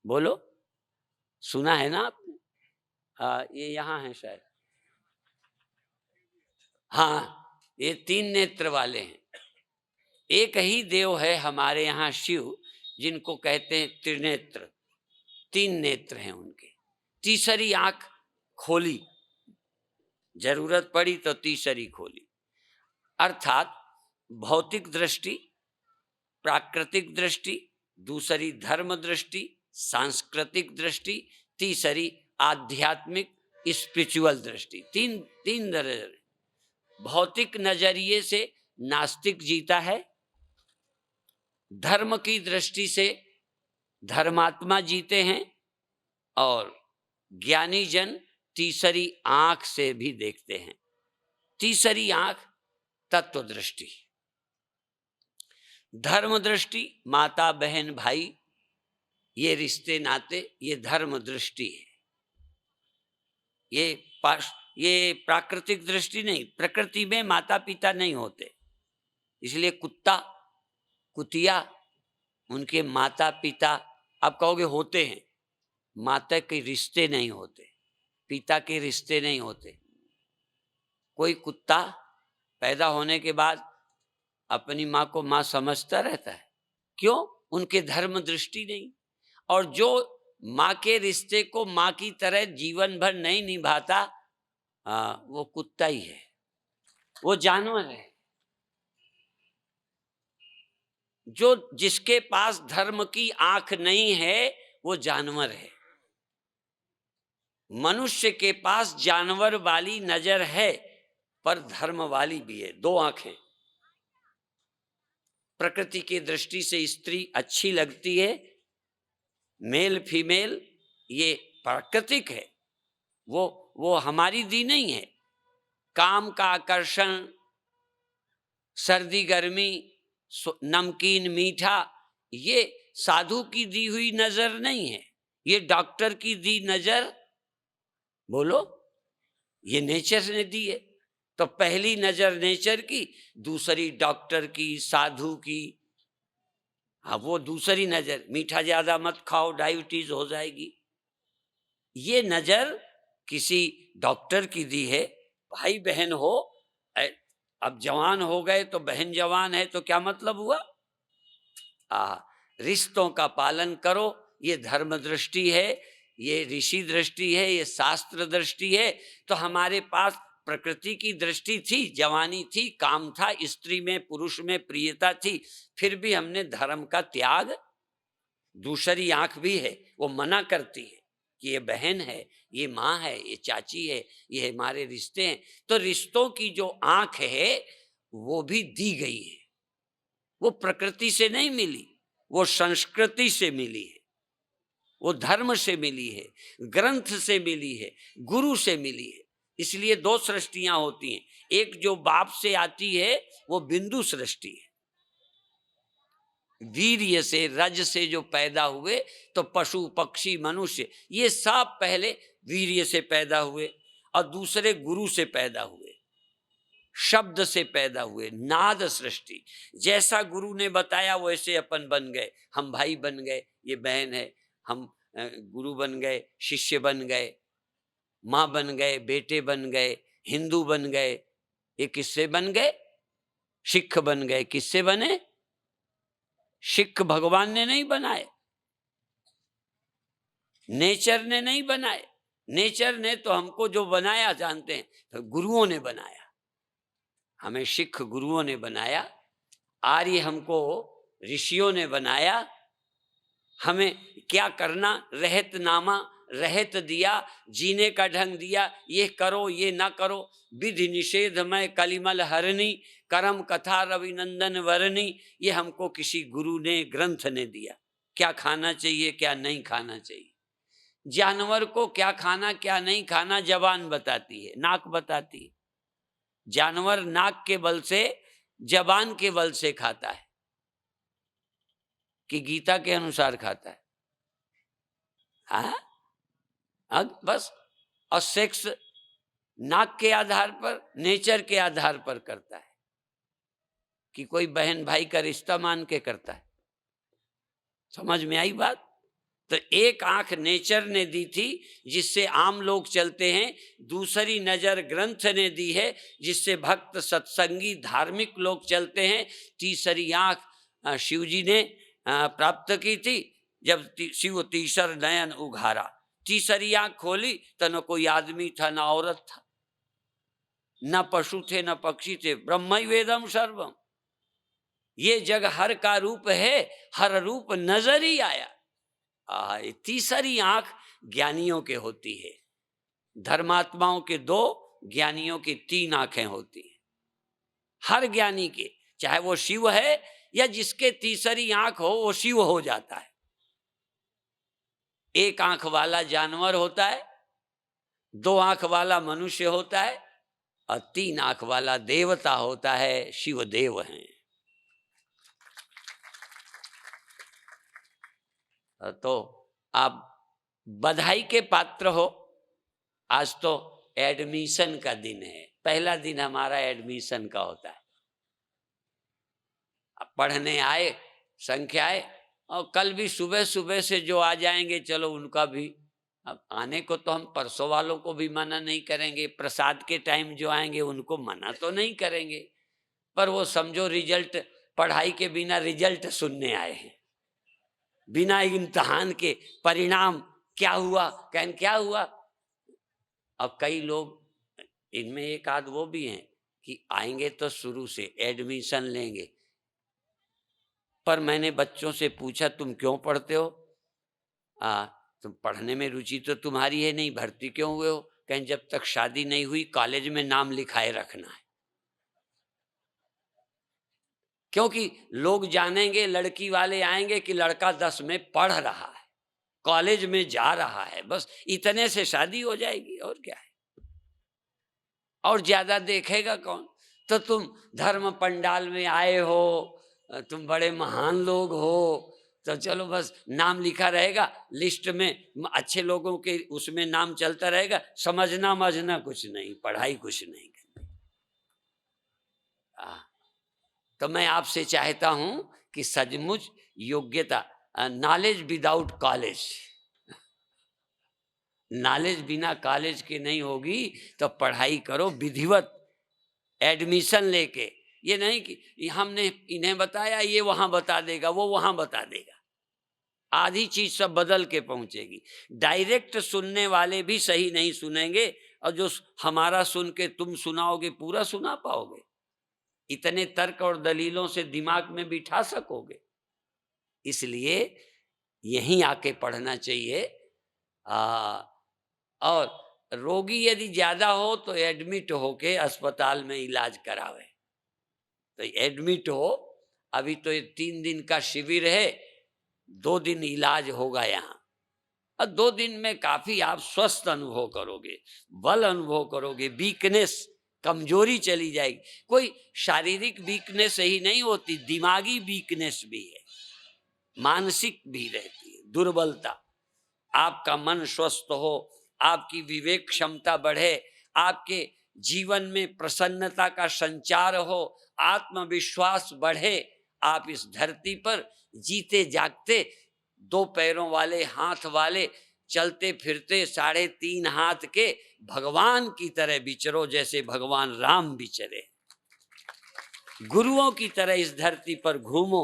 बोलो, सुना है ना आपने? ये यहाँ है शायद, हाँ, ये तीन नेत्र वाले हैं। एक ही देव है हमारे यहाँ शिव, जिनको कहते हैं त्रिनेत्र, तीन नेत्र हैं उनके, तीसरी आंख खोली, जरूरत पड़ी तो तीसरी खोली, अर्थात भौतिक दृष्टि, प्राकृतिक दृष्टि, दूसरी धर्म दृष्टि, सांस्कृतिक दृष्टि, तीसरी आध्यात्मिक स्पिरिचुअल दृष्टि। तीन तीन नजर। भौतिक नजरिए से नास्तिक जीता है, धर्म की दृष्टि से धर्मात्मा जीते हैं, और ज्ञानी जन तीसरी आंख से भी देखते हैं। तीसरी आंख तत्व दृष्टि, धर्म दृष्टि, माता बहन भाई, ये रिश्ते नाते, ये धर्म दृष्टि है। ये प्राकृतिक दृष्टि नहीं, प्रकृति में माता पिता नहीं होते, इसलिए कुत्ता कुतिया उनके माता पिता, आप कहोगे होते हैं, माता के रिश्ते नहीं होते, पिता के रिश्ते नहीं होते। कोई कुत्ता पैदा होने के बाद अपनी माँ को माँ समझता रहता है, क्यों? उनके धर्म दृष्टि नहीं। और जो माँ के रिश्ते को माँ की तरह जीवन भर नहीं निभाता, वो कुत्ता ही है, वो जानवर है। जो जिसके पास धर्म की आंख नहीं है, वो जानवर है। मनुष्य के पास जानवर वाली नजर है, पर धर्म वाली भी है, दो आंखें। प्रकृति की दृष्टि से स्त्री अच्छी लगती है, मेल फीमेल ये प्राकृतिक है, वो हमारी दी नहीं है। काम का आकर्षण, सर्दी गर्मी, नमकीन मीठा, ये साधु की दी हुई नजर नहीं है, ये डॉक्टर की दी नजर, बोलो, ये नेचर ने दी है। तो पहली नजर नेचर की, दूसरी डॉक्टर की, साधु की। हाँ, वो दूसरी नजर, मीठा ज्यादा मत खाओ डायबिटीज हो जाएगी। ये नजर किसी डॉक्टर की दी है। भाई बहन हो, अब जवान हो गए तो बहन जवान है तो क्या मतलब हुआ? रिश्तों का पालन करो। ये धर्म दृष्टि है, ये ऋषि दृष्टि है, ये शास्त्र दृष्टि है। तो हमारे पास प्रकृति की दृष्टि थी, जवानी थी, काम था, स्त्री में पुरुष में प्रियता थी, फिर भी हमने धर्म का त्याग। दूसरी आंख भी है, वो मना करती है कि ये बहन है, ये माँ है, ये चाची है, ये हमारे रिश्ते हैं। तो रिश्तों की जो आंख है वो भी दी गई है। वो प्रकृति से नहीं मिली, वो संस्कृति से मिली है, वो धर्म से मिली है, ग्रंथ से मिली है, गुरु से मिली है। इसलिए दो सृष्टियां होती हैं। एक जो बाप से आती है वो बिंदु सृष्टि है, वीर्य से, रज से जो पैदा हुए। तो पशु पक्षी मनुष्य ये सब पहले वीर्य से पैदा हुए और दूसरे गुरु से पैदा हुए, शब्द से पैदा हुए, नाद सृष्टि। जैसा गुरु ने बताया वैसे अपन बन गए। हम भाई बन गए, ये बहन है, हम गुरु बन गए, शिष्य बन गए, माँ बन गए, बेटे बन गए, हिंदू बन गए। ये किससे बन गए? सिख बन गए। किससे बने? सिख भगवान ने नहीं बनाए, नेचर ने नहीं बनाए। नेचर ने तो हमको जो बनाया जानते हैं, तो गुरुओं ने बनाया। हमें सिख गुरुओं ने बनाया, आर्य हमको ऋषियों ने बनाया। हमें क्या करना, रहत नामा, रहत दिया, जीने का ढंग दिया, ये करो ये ना करो, विधि निषेधमय कलिमल हरनी, कर्म कथा रविनंदन वरनी। ये हमको किसी गुरु ने, ग्रंथ ने दिया। क्या खाना चाहिए, क्या नहीं खाना चाहिए। जानवर को क्या खाना क्या नहीं खाना जबान बताती है, नाक बताती है। जानवर नाक के बल से, जबान के बल से खाता है कि गीता के अनुसार खाता है? बस। और सेक्स नाक के आधार पर, नेचर के आधार पर करता है कि कोई बहन भाई का रिश्ता मान के करता है। समझ में आई बात? तो एक आंख नेचर ने दी थी जिससे आम लोग चलते हैं, दूसरी नजर ग्रंथ ने दी है जिससे भक्त सत्संगी धार्मिक लोग चलते हैं, तीसरी आंख शिव जी ने प्राप्त की थी जब शिव तीसर नयन उघारा। तीसरी आंख खोली तो न कोई आदमी था न औरत था, न पशु थे न पक्षी थे, ब्रह्म वेदम सर्वम। ये जग हर का रूप है, हर रूप नजर ही आया। तीसरी आंख ज्ञानियों के होती है। धर्मात्माओं के दो, ज्ञानियों की तीन आंखें होती हैं। हर ज्ञानी के, चाहे वो शिव है या जिसके तीसरी आंख हो वो शिव हो जाता है। एक आंख वाला जानवर होता है, दो आंख वाला मनुष्य होता है और तीन आंख वाला देवता होता है, शिव देव हैं। तो आप बधाई के पात्र हो। आज तो एडमिशन का दिन है, पहला दिन हमारा एडमिशन का होता है। अब पढ़ने आए, संख्या आए, और कल भी सुबह सुबह से जो आ जाएंगे चलो उनका भी। अब आने को तो हम परसों वालों को भी मना नहीं करेंगे, प्रसाद के टाइम जो आएंगे उनको मना तो नहीं करेंगे, पर वो समझो रिजल्ट, पढ़ाई के बिना रिजल्ट सुनने आए हैं, बिना इम्तिहान के परिणाम क्या हुआ, कहन क्या हुआ। अब कई लोग, इनमें एक आध वो भी हैं कि आएंगे तो शुरू से एडमिशन लेंगे, पर मैंने बच्चों से पूछा तुम क्यों पढ़ते हो? तुम पढ़ने में रुचि तो तुम्हारी है नहीं, भर्ती क्यों हुए हो? कहें जब तक शादी नहीं हुई कॉलेज में नाम लिखाए रखना है, क्योंकि लोग जानेंगे, लड़की वाले आएंगे कि लड़का 10 में पढ़ रहा है, कॉलेज में जा रहा है, बस इतने से शादी हो जाएगी और क्या है, और ज्यादा देखेगा कौन। तो तुम धर्म पंडाल में आए हो, तुम बड़े महान लोग हो, तो चलो बस नाम लिखा रहेगा लिस्ट में, अच्छे लोगों के उसमें नाम चलता रहेगा, समझना मझना कुछ नहीं, पढ़ाई कुछ नहीं करनी। आ, तो मैं आपसे चाहता हूं कि सचमुच योग्यता, नॉलेज विदाउट कॉलेज, नॉलेज बिना कॉलेज के नहीं होगी। तो पढ़ाई करो विधिवत, एडमिशन लेके। ये नहीं कि हमने इन्हें बताया, ये वहां बता देगा, वो वहां बता देगा, आधी चीज सब बदल के पहुंचेगी। डायरेक्ट सुनने वाले भी सही नहीं सुनेंगे, और जो हमारा सुन के तुम सुनाओगे पूरा सुना पाओगे? इतने तर्क और दलीलों से दिमाग में बिठा सकोगे? इसलिए यहीं आके पढ़ना चाहिए। और रोगी यदि ज्यादा हो तो एडमिट होके अस्पताल में इलाज करावे। तो एडमिट हो, अभी तो ये 3 दिन का शिविर है, 2 दिन इलाज होगा यहाँ, और 2 दिन में काफी आप स्वस्थ अनुभव करोगे, बल अनुभव करोगे, वीकनेस, कमजोरी चली जाएगी। कोई शारीरिक वीकनेस ही नहीं होती, दिमागी वीकनेस भी है, मानसिक भी रहती है, दुर्बलता। आपका मन स्वस्थ हो, आपकी विवेक क्षमता बढ़े, आपके जीवन में प्रसन्नता का संचार हो, आत्मविश्वास बढ़े, आप इस धरती पर जीते जागते 2 पैरों वाले, हाथ वाले, चलते फिरते 3.5 हाथ के भगवान की तरह विचरो, जैसे भगवान राम विचरे। गुरुओं की तरह इस धरती पर घूमो,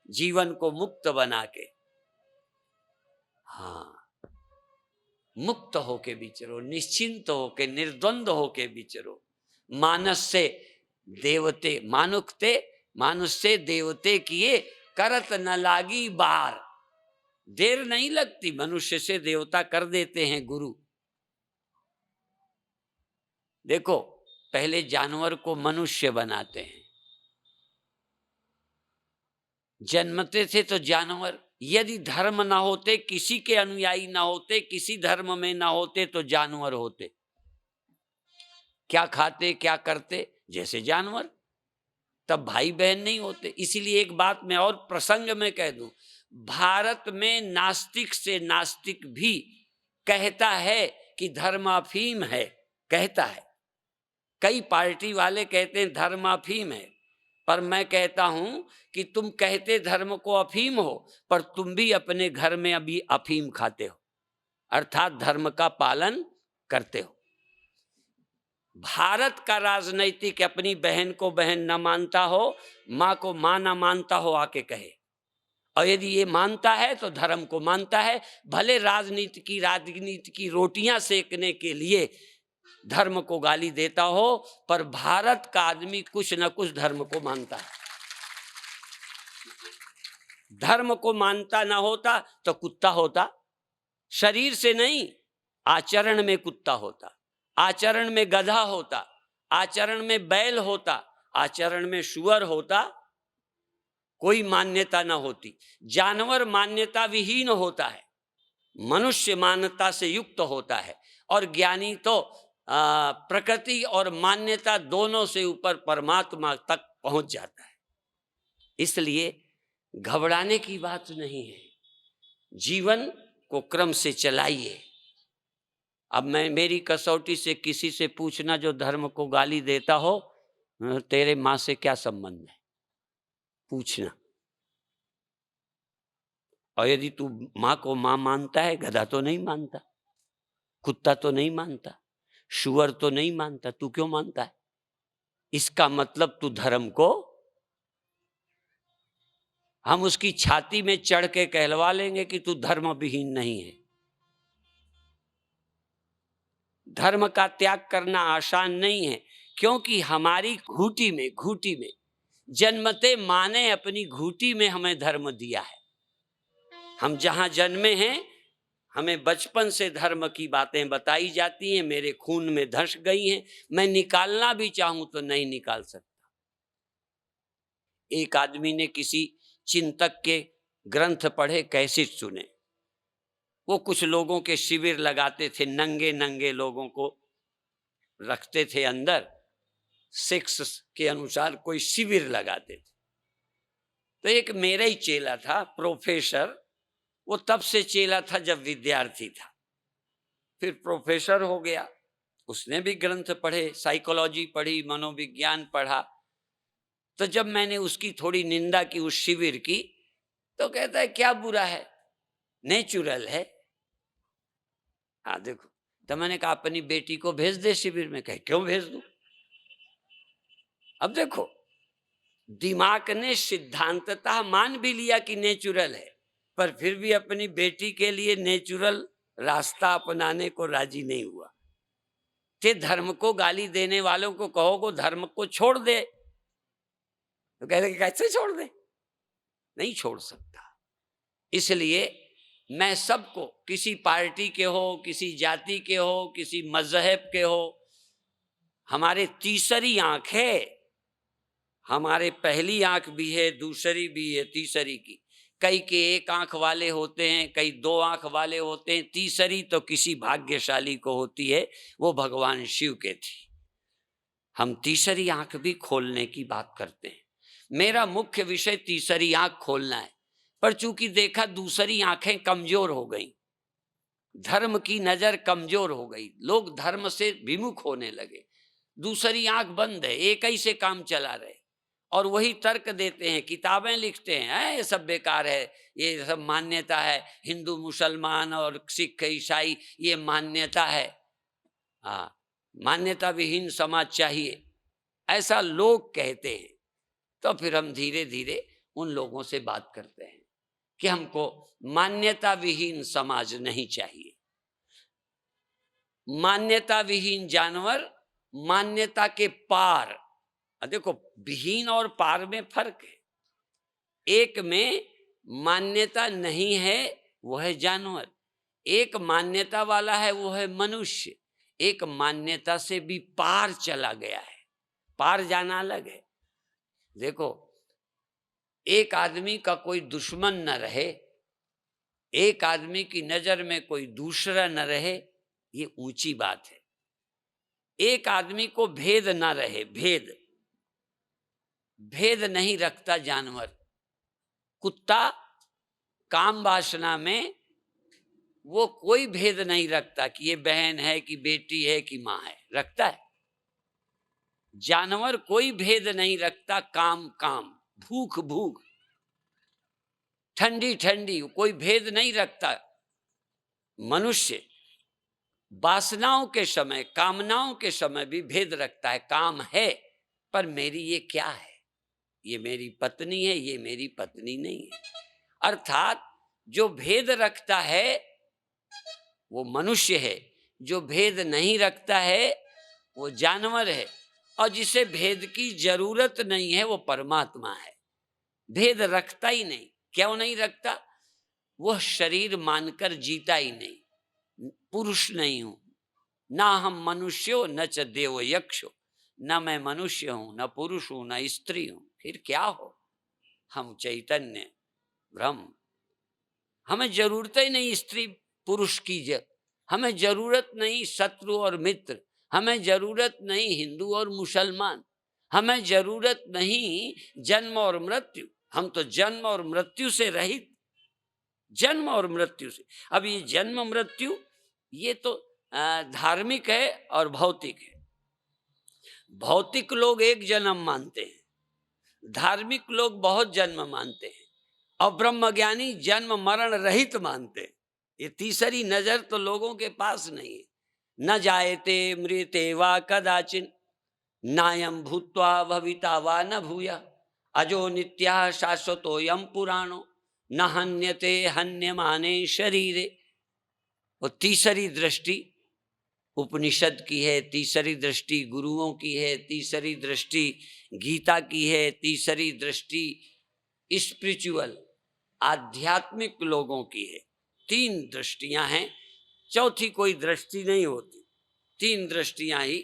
जीवन को मुक्त बना के। हाँ, मुक्त होके विचरो, निश्चिंत होके, निर्द्वंद होके विचरो। मानस से देवते मानुखते, मानुष से देवते किए, करत न लागी बार। देर नहीं लगती, मनुष्य से देवता कर देते हैं गुरु। देखो, पहले जानवर को मनुष्य बनाते हैं, जन्मते थे तो जानवर, यदि धर्म ना होते, किसी के अनुयायी ना होते, किसी धर्म में ना होते, तो जानवर होते। क्या खाते, क्या करते, जैसे जानवर। तब भाई बहन नहीं होते। इसीलिए एक बात मैं और प्रसंग में कह दूं, भारत में नास्तिक से नास्तिक भी कहता है कि धर्म अफीम है, कहता है। कई पार्टी वाले कहते हैं धर्म अफीम है, पर मैं कहता हूं कि तुम कहते धर्म को अफीम हो, पर तुम भी अपने घर में अभी अफीम खाते हो, अर्थात धर्म का पालन करते हो। भारत का राजनैतिक अपनी बहन को बहन न मानता हो, माँ को माँ न मानता हो, आके कहे। और यदि ये मानता है तो धर्म को मानता है। भले राजनीति की रोटियां सेकने के लिए धर्म को गाली देता हो, पर भारत का आदमी कुछ न कुछ धर्म को मानता है। धर्म को मानता ना होता तो कुत्ता होता, शरीर से नहीं, आचरण में कुत्ता होता, आचरण में गधा होता, आचरण में बैल होता, आचरण में सुअर होता, कोई मान्यता ना होती। जानवर मान्यता विहीन होता है, मनुष्य मान्यता से युक्त होता है, और ज्ञानी तो प्रकृति और मान्यता दोनों से ऊपर परमात्मा तक पहुंच जाता है। इसलिए घबराने की बात नहीं है, जीवन को क्रम से चलाइए। अब मैं मेरी कसौटी से किसी से पूछना जो धर्म को गाली देता हो, तेरे माँ से क्या संबंध है, पूछना। और यदि तू माँ को माँ मानता है, गधा तो नहीं मानता, कुत्ता तो नहीं मानता, शुअर तो नहीं मानता, तू क्यों मानता है? इसका मतलब तू धर्म को, हम उसकी छाती में चढ़ के कहलवा लेंगे कि तू धर्म विहीन नहीं है। धर्म का त्याग करना आसान नहीं है, क्योंकि हमारी घूटी में जन्मते माँ ने अपनी घूटी में हमें धर्म दिया है। हम जहां जन्मे हैं, हमें बचपन से धर्म की बातें बताई जाती हैं, मेरे खून में धंस गई हैं। मैं निकालना भी चाहूं तो नहीं निकाल सकता। एक आदमी ने किसी चिंतक के ग्रंथ पढ़े, कैसेट सुने। वो कुछ लोगों के शिविर लगाते थे, नंगे नंगे लोगों को रखते थे अंदर, सेक्स के अनुसार कोई शिविर लगाते थे। तो एक मेरा ही चेला था, प्रोफेसर। वो तब से चेला था जब विद्यार्थी था, फिर प्रोफेसर हो गया। उसने भी ग्रंथ पढ़े, साइकोलॉजी पढ़ी, मनोविज्ञान पढ़ा। तो जब मैंने उसकी थोड़ी निंदा की उस शिविर की, तो कहता है क्या बुरा है, नेचुरल है। हाँ देखो, तो मैंने कहा अपनी बेटी को भेज दे शिविर में। कहे क्यों भेज दूं? अब देखो, दिमाग ने सिद्धांततः मान भी लिया कि नेचुरल है, पर फिर भी अपनी बेटी के लिए नेचुरल रास्ता अपनाने को राजी नहीं हुआ। कि धर्म को गाली देने वालों को कहो को धर्म को छोड़ दे, तो कह रहे कैसे छोड़ दे? नहीं छोड़ सकता। इसलिए मैं सबको, किसी पार्टी के हो, किसी जाति के हो, किसी मजहब के हो, हमारे तीसरी आंख है। हमारे पहली आंख भी है, दूसरी भी है, तीसरी की। कई के एक आंख वाले होते हैं, कई दो आंख वाले होते हैं, तीसरी तो किसी भाग्यशाली को होती है, वो भगवान शिव के थी। हम तीसरी आंख भी खोलने की बात करते हैं। मेरा मुख्य विषय तीसरी आंख खोलना है, पर चूंकि देखा दूसरी आंखें कमजोर हो गई, धर्म की नजर कमजोर हो गई, लोग धर्म से विमुख होने लगे, दूसरी आंख बंद है, एक ही से काम चला रहे और वही तर्क देते हैं, किताबें लिखते हैं, ये सब बेकार है, ये सब मान्यता है, हिंदू मुसलमान और सिख ईसाई ये मान्यता है। हाँ, मान्यता विहीन समाज चाहिए, ऐसा लोग कहते हैं। तो फिर हम धीरे धीरे उन लोगों से बात करते हैं कि हमको मान्यता विहीन समाज नहीं चाहिए। मान्यता विहीन जानवर मान्यता के पार, देखो विहीन और पार में फर्क है। एक में मान्यता नहीं है, वो है जानवर। एक मान्यता वाला है, वो है मनुष्य। एक मान्यता से भी पार चला गया है। पार जाना अलग है। देखो, एक आदमी का कोई दुश्मन न रहे, एक आदमी की नजर में कोई दूसरा न रहे, ये ऊंची बात है। एक आदमी को भेद ना रहे, भेद भेद नहीं रखता जानवर। कुत्ता काम वासना में वो कोई भेद नहीं रखता कि ये बहन है कि बेटी है कि माँ है, रखता है? जानवर कोई भेद नहीं रखता, काम काम, भूख भूख, ठंडी ठंडी, कोई भेद नहीं रखता। मनुष्य वासनाओं के समय, कामनाओं के समय भी भेद रखता है। काम है, पर मेरी ये क्या है, ये मेरी पत्नी है, ये मेरी पत्नी नहीं है। अर्थात जो भेद रखता है वो मनुष्य है, जो भेद नहीं रखता है वो जानवर है, और जिसे भेद की जरूरत नहीं है वो परमात्मा है। भेद रखता ही नहीं। क्यों नहीं रखता? वह शरीर मानकर जीता ही नहीं। पुरुष नहीं हूं, ना हम मनुष्य हो, न च देव यक्षो, न मैं मनुष्य हूं, न पुरुष हूं, न स्त्री हूं, फिर क्या हो? हम चैतन्य ब्रह्म। हमें जरूरत ही नहीं स्त्री पुरुष की, हमें जरूरत नहीं शत्रु और मित्र, हमें जरूरत नहीं हिंदू और मुसलमान, हमें जरूरत नहीं जन्म और मृत्यु। हम तो जन्म और मृत्यु से रहित, जन्म और मृत्यु से। अब ये जन्म मृत्यु ये तो धार्मिक है और भौतिक है। भौतिक लोग एक जन्म मानते हैं, धार्मिक लोग बहुत जन्म मानते हैं, और ब्रह्मज्ञानी जन्म मरण रहित मानते हैं। ये तीसरी नजर तो लोगों के पास नहीं है। न जायते मृते वा कदाचिन, नायम भूत्वा भविता वा न भूया, अजो नित्या शाश्वतोयम पुराणो, न हन्यते हन्यमाने शरीरे। और तीसरी दृष्टि उपनिषद की है, तीसरी दृष्टि गुरुओं की है, तीसरी दृष्टि गीता की है, तीसरी दृष्टि स्पिरिचुअल आध्यात्मिक लोगों की है। तीन दृष्टियां हैं, चौथी कोई दृष्टि नहीं होती। तीन दृष्टियां ही।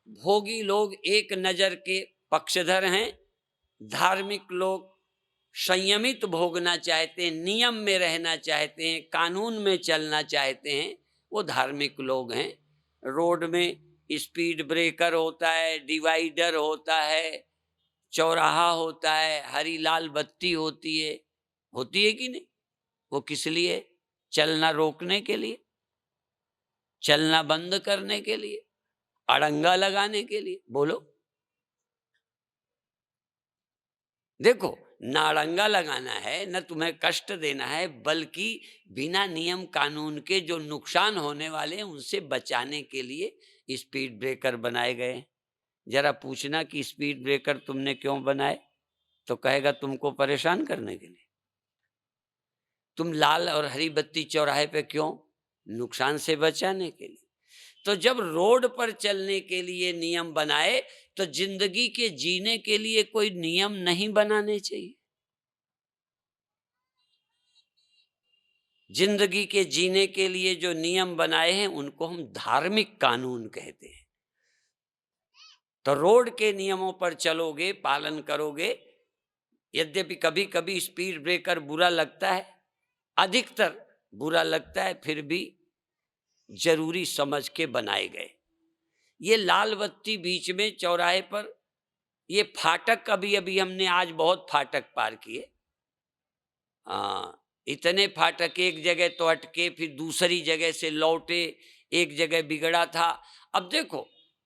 भोगी लोग एक नजर के पक्षधर हैं, धार्मिक लोग संयमित भोगना चाहते हैं, नियम में रहना चाहते हैं, कानून में चलना चाहते हैं, वो धार्मिक लोग हैं। रोड में स्पीड ब्रेकर होता है, डिवाइडर होता है, चौराहा होता है, हरी लाल बत्ती होती है कि नहीं? वो किस लिए? चलना रोकने के लिए, चलना बंद करने के लिए, अड़ंगा लगाने के लिए। बोलो, देखो, नाड़ंगा लगाना है, न तुम्हें कष्ट देना है, बल्कि बिना नियम कानून के जो नुकसान होने वाले हैं उनसे बचाने के लिए स्पीड ब्रेकर बनाए गए हैं। जरा पूछना कि स्पीड ब्रेकर तुमने क्यों बनाए, तो कहेगा तुमको परेशान करने के लिए। तुम लाल और हरी बत्ती चौराहे पे क्यों? नुकसान से बचाने के लिए। तो जब रोड पर चलने के लिए नियम बनाए, तो जिंदगी के जीने के लिए कोई नियम नहीं बनाने चाहिए? जिंदगी के जीने के लिए जो नियम बनाए हैं उनको हम धार्मिक कानून कहते हैं। तो रोड के नियमों पर चलोगे, पालन करोगे। यद्यपि कभी कभी स्पीड ब्रेकर बुरा लगता है, अधिकतर बुरा लगता है, फिर भी जरूरी समझ के बनाए गए। ये लाल बत्ती बीच में चौराहे पर, ये फाटक, अभी अभी हमने आज बहुत फाटक पार किए। हाँ, इतने फाटक, एक जगह तो अटके, फिर दूसरी जगह से लौटे, एक जगह बिगड़ा था। अब देखो,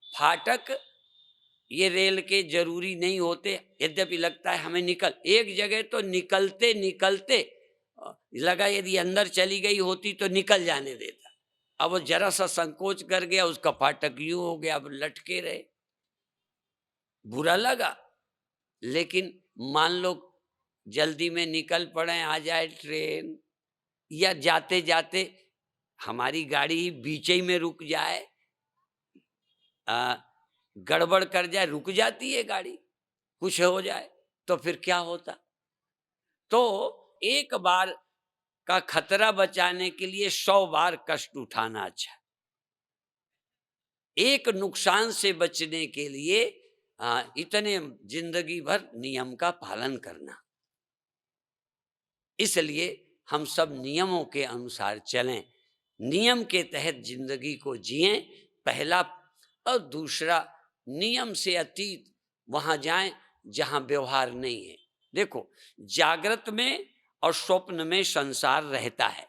फाटक ये रेल के जरूरी नहीं होते, यद्यपि लगता है हमें निकल, एक जगह तो निकलते निकलते लगा यदि अंदर चली गई होती तो निकल जाने देता। अब वो जरा सा संकोच कर गया, उसका फाटक यूं हो गया, अब लटके रहे। बुरा लगा, लेकिन मान लो जल्दी में निकल पड़े, आ जाए ट्रेन, या जाते जाते हमारी गाड़ी ही बीच ही में रुक जाए, आ, गड़बड़ कर जाए, रुक जाती है गाड़ी, कुछ हो जाए तो फिर क्या होता? तो एक बार का खतरा बचाने के लिए 100 बार कष्ट उठाना अच्छा है। एक नुकसान से बचने के लिए इतने जिंदगी भर नियम का पालन करना। इसलिए हम सब नियमों के अनुसार चलें, नियम के तहत जिंदगी को जिएं, पहला। और दूसरा, नियम से अतीत वहां जाएं जहां व्यवहार नहीं है। देखो, जागृत में और स्वप्न में संसार रहता है,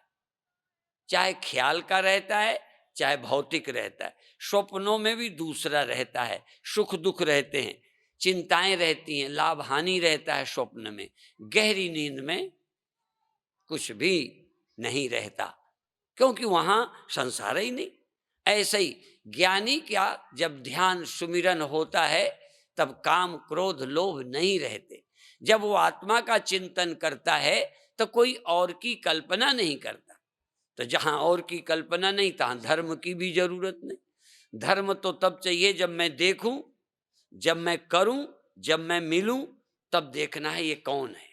चाहे ख्याल का रहता है, चाहे भौतिक रहता है। स्वप्नों में भी दूसरा रहता है, सुख दुख रहते हैं, चिंताएं रहती हैं, लाभ हानि रहता है स्वप्न में। गहरी नींद में कुछ भी नहीं रहता, क्योंकि वहां संसार ही नहीं। ऐसे ही ज्ञानी क्या, जब ध्यान सुमिरन होता है तब काम क्रोध लोभ नहीं रहते। जब वो आत्मा का चिंतन करता है तो कोई और की कल्पना नहीं करता। तो जहां और की कल्पना नहीं, तहां धर्म की भी जरूरत नहीं। धर्म तो तब चाहिए जब मैं देखूं, जब मैं करूं, जब मैं मिलूं, तब देखना है ये कौन है,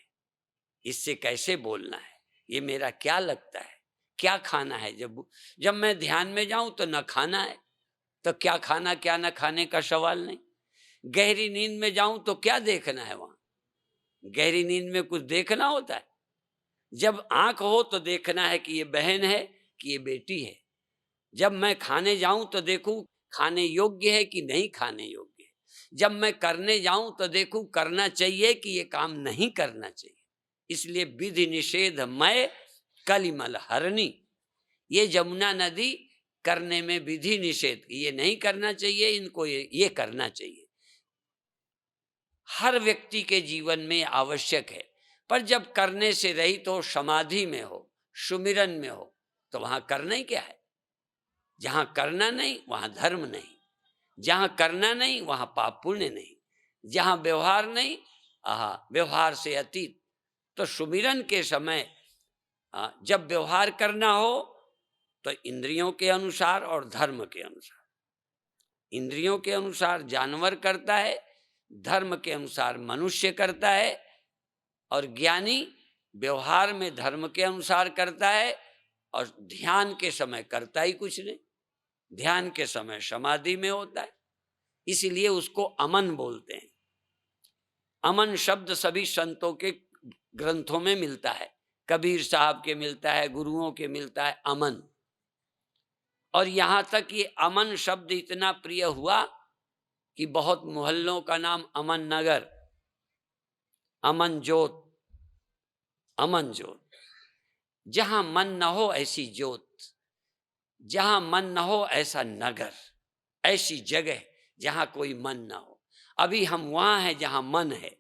इससे कैसे बोलना है, ये मेरा क्या लगता है, क्या खाना है। जब जब मैं ध्यान में जाऊं तो न खाना है, तो क्या खाना क्या न खाने का सवाल नहीं। गहरी नींद में जाऊं तो क्या देखना है वहां? गहरी नींद में कुछ देखना होता है? जब आंख हो तो देखना है कि ये बहन है कि ये बेटी है। जब मैं खाने जाऊं तो देखूं खाने योग्य है कि नहीं खाने योग्य है। जब मैं करने जाऊं तो देखूं करना चाहिए कि ये काम नहीं करना चाहिए। इसलिए विधि निषेध मय कलिमल हरणी, ये जमुना नदी करने में विधि निषेध, ये नहीं करना चाहिए, इनको ये करना चाहिए। हर व्यक्ति के जीवन में आवश्यक है, पर जब करने से रहित हो, समाधि में हो, सुमिरन में हो, तो वहां करना ही क्या है? जहां करना नहीं वहां धर्म नहीं, जहां करना नहीं वहां पाप पुण्य नहीं, जहां व्यवहार नहीं, व्यवहार से अतीत। तो सुमिरन के समय जब व्यवहार करना हो तो इंद्रियों के अनुसार और धर्म के अनुसार। इंद्रियों के अनुसार जानवर करता है, धर्म के अनुसार मनुष्य करता है, और ज्ञानी व्यवहार में धर्म के अनुसार करता है और ध्यान के समय करता ही कुछ नहीं। ध्यान के समय समाधि में होता है, इसीलिए उसको अमन बोलते हैं। अमन शब्द सभी संतों के ग्रंथों में मिलता है, कबीर साहब के मिलता है, गुरुओं के मिलता है अमन। और यहां तक ये अमन शब्द इतना प्रिय हुआ कि बहुत मोहल्लों का नाम अमन नगर, अमन ज्योत, अमन ज्योत। जहां मन न हो ऐसी ज्योत, जहां मन न हो ऐसा नगर, ऐसी जगह जहां कोई मन ना हो। अभी हम वहां हैं जहां मन है,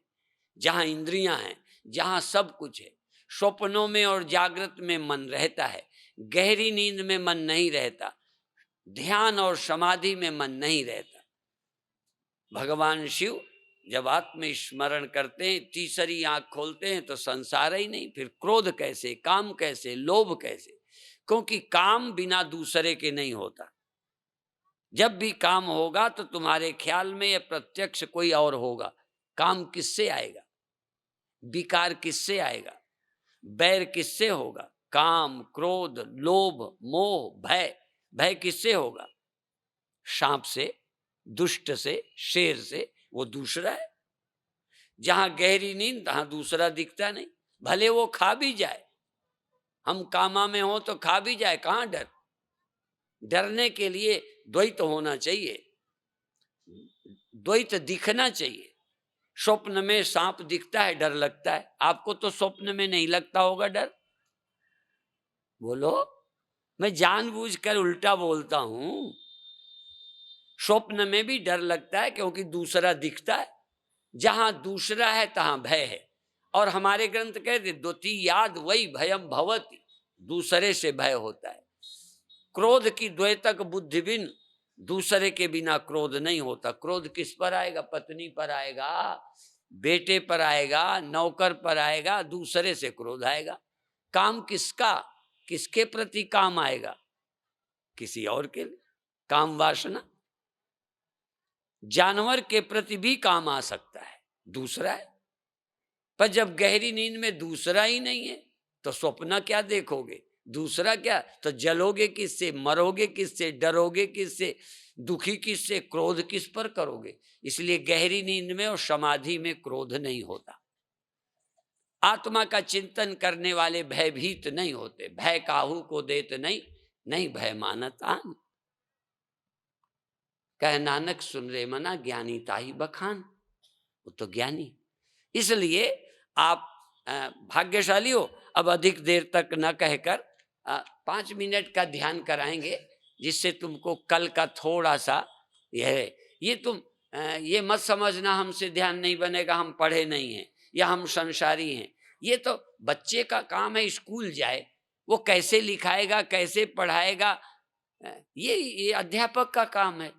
जहाँ इंद्रियां हैं, जहाँ सब कुछ है। स्वप्नों में और जागृत में मन रहता है, गहरी नींद में मन नहीं रहता, ध्यान और समाधि में मन नहीं रहता। भगवान शिव जब आत्मस्मरण करते हैं, तीसरी आंख खोलते हैं तो संसार ही नहीं, फिर क्रोध कैसे, काम कैसे, लोभ कैसे? क्योंकि काम बिना दूसरे के नहीं होता। जब भी काम होगा तो तुम्हारे ख्याल में या प्रत्यक्ष कोई और होगा। काम किससे आएगा? विकार किससे आएगा? बैर किससे होगा? काम, क्रोध, लोभ, मोह, भय। भय किससे होगा? सांप से, दुष्ट से, शेर से। वो दूसरा है। जहां गहरी नींद तहां दूसरा दिखता नहीं, भले वो खा भी जाए। हम कामा में हो तो खा भी जाए, कहां डर? डरने के लिए द्वैत होना चाहिए, द्वैत दिखना चाहिए। स्वप्न में सांप दिखता है, डर लगता है। आपको तो स्वप्न में नहीं लगता होगा डर? बोलो। मैं जानबूझकर उल्टा बोलता हूं। स्वप्न में भी डर लगता है क्योंकि दूसरा दिखता है। जहां दूसरा है तहां भय है। और हमारे ग्रंथ कहते द्वितीयाद वही भयम भवति, दूसरे से भय होता है। क्रोध की द्वैतक बुद्धि बिन, दूसरे के बिना क्रोध नहीं होता। क्रोध किस पर आएगा? पत्नी पर आएगा, बेटे पर आएगा, नौकर पर आएगा, दूसरे से क्रोध आएगा। काम किसका, किसके प्रति काम आएगा? किसी और के लिए। काम वासना। जानवर के प्रति भी काम आ सकता है, दूसरा है। पर जब गहरी नींद में दूसरा ही नहीं है तो स्वप्न क्या देखोगे? दूसरा क्या? तो जलोगे किससे, मरोगे किससे, डरोगे किससे, दुखी किससे, क्रोध किस पर करोगे? इसलिए गहरी नींद में और समाधि में क्रोध नहीं होता। आत्मा का चिंतन करने वाले भयभीत नहीं होते। भय काहू को देत नहीं, नहीं भय मानत आन। कह नानक सुन रे मना, ज्ञानी ताही बखान। वो तो ज्ञानी। इसलिए आप भाग्यशाली हो। अब अधिक देर तक न कहकर 5 मिनट का ध्यान कराएंगे, जिससे तुमको कल का थोड़ा सा ये तुम ये मत समझना हमसे ध्यान नहीं बनेगा, हम पढ़े नहीं हैं या हम संसारी हैं। ये तो बच्चे का काम है, स्कूल जाए, वो कैसे लिखाएगा, कैसे पढ़ाएगा, ये अध्यापक का काम है।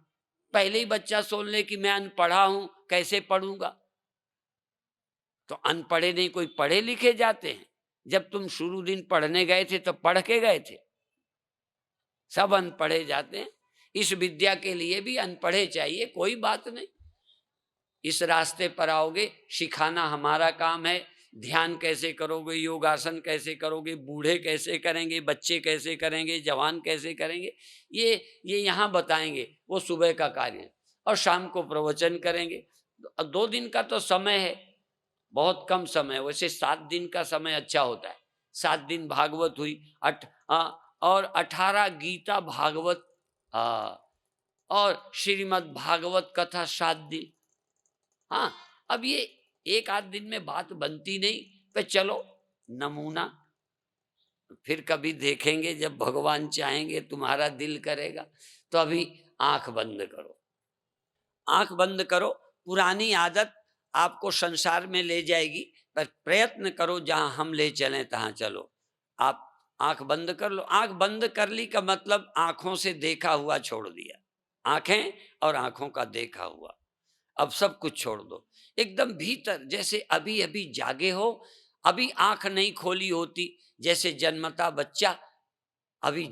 पहले ही बच्चा सोच ले कि मैं अनपढ़ा हूं, कैसे पढ़ूंगा? तो अनपढ़े नहीं, कोई पढ़े लिखे जाते हैं। जब तुम शुरू दिन पढ़ने गए थे तो पढ़ के गए थे? सब अनपढ़े जाते हैं। इस विद्या के लिए भी अनपढ़े चाहिए, कोई बात नहीं। इस रास्ते पर आओगे, सिखाना हमारा काम है। ध्यान कैसे करोगे, योगासन कैसे करोगे, बूढ़े कैसे करेंगे, बच्चे कैसे करेंगे, जवान कैसे करेंगे, ये यहाँ बताएंगे। वो सुबह का कार्य है। और शाम को प्रवचन करेंगे। 2 दिन का तो समय है, बहुत कम समय। वैसे 7 दिन का समय अच्छा होता है। 7 दिन भागवत हुई, और 18 गीता भागवत, और श्रीमद् भागवत कथा 7 दिन। हाँ, अब ये एक आध दिन में बात बनती नहीं। तो चलो नमूना, फिर कभी देखेंगे जब भगवान चाहेंगे, तुम्हारा दिल करेगा। तो अभी आंख बंद करो, आंख बंद करो। पुरानी आदत आपको संसार में ले जाएगी, पर प्रयत्न करो जहां हम ले चलें तहां चलो। आप आंख बंद कर लो। आंख बंद कर ली का मतलब आंखों से देखा हुआ छोड़ दिया। आंखें और आंखों का देखा हुआ, अब सब कुछ छोड़ दो। एकदम भीतर, जैसे अभी अभी जागे हो, अभी आंख नहीं खोली होती। जैसे जन्मता बच्चा अभी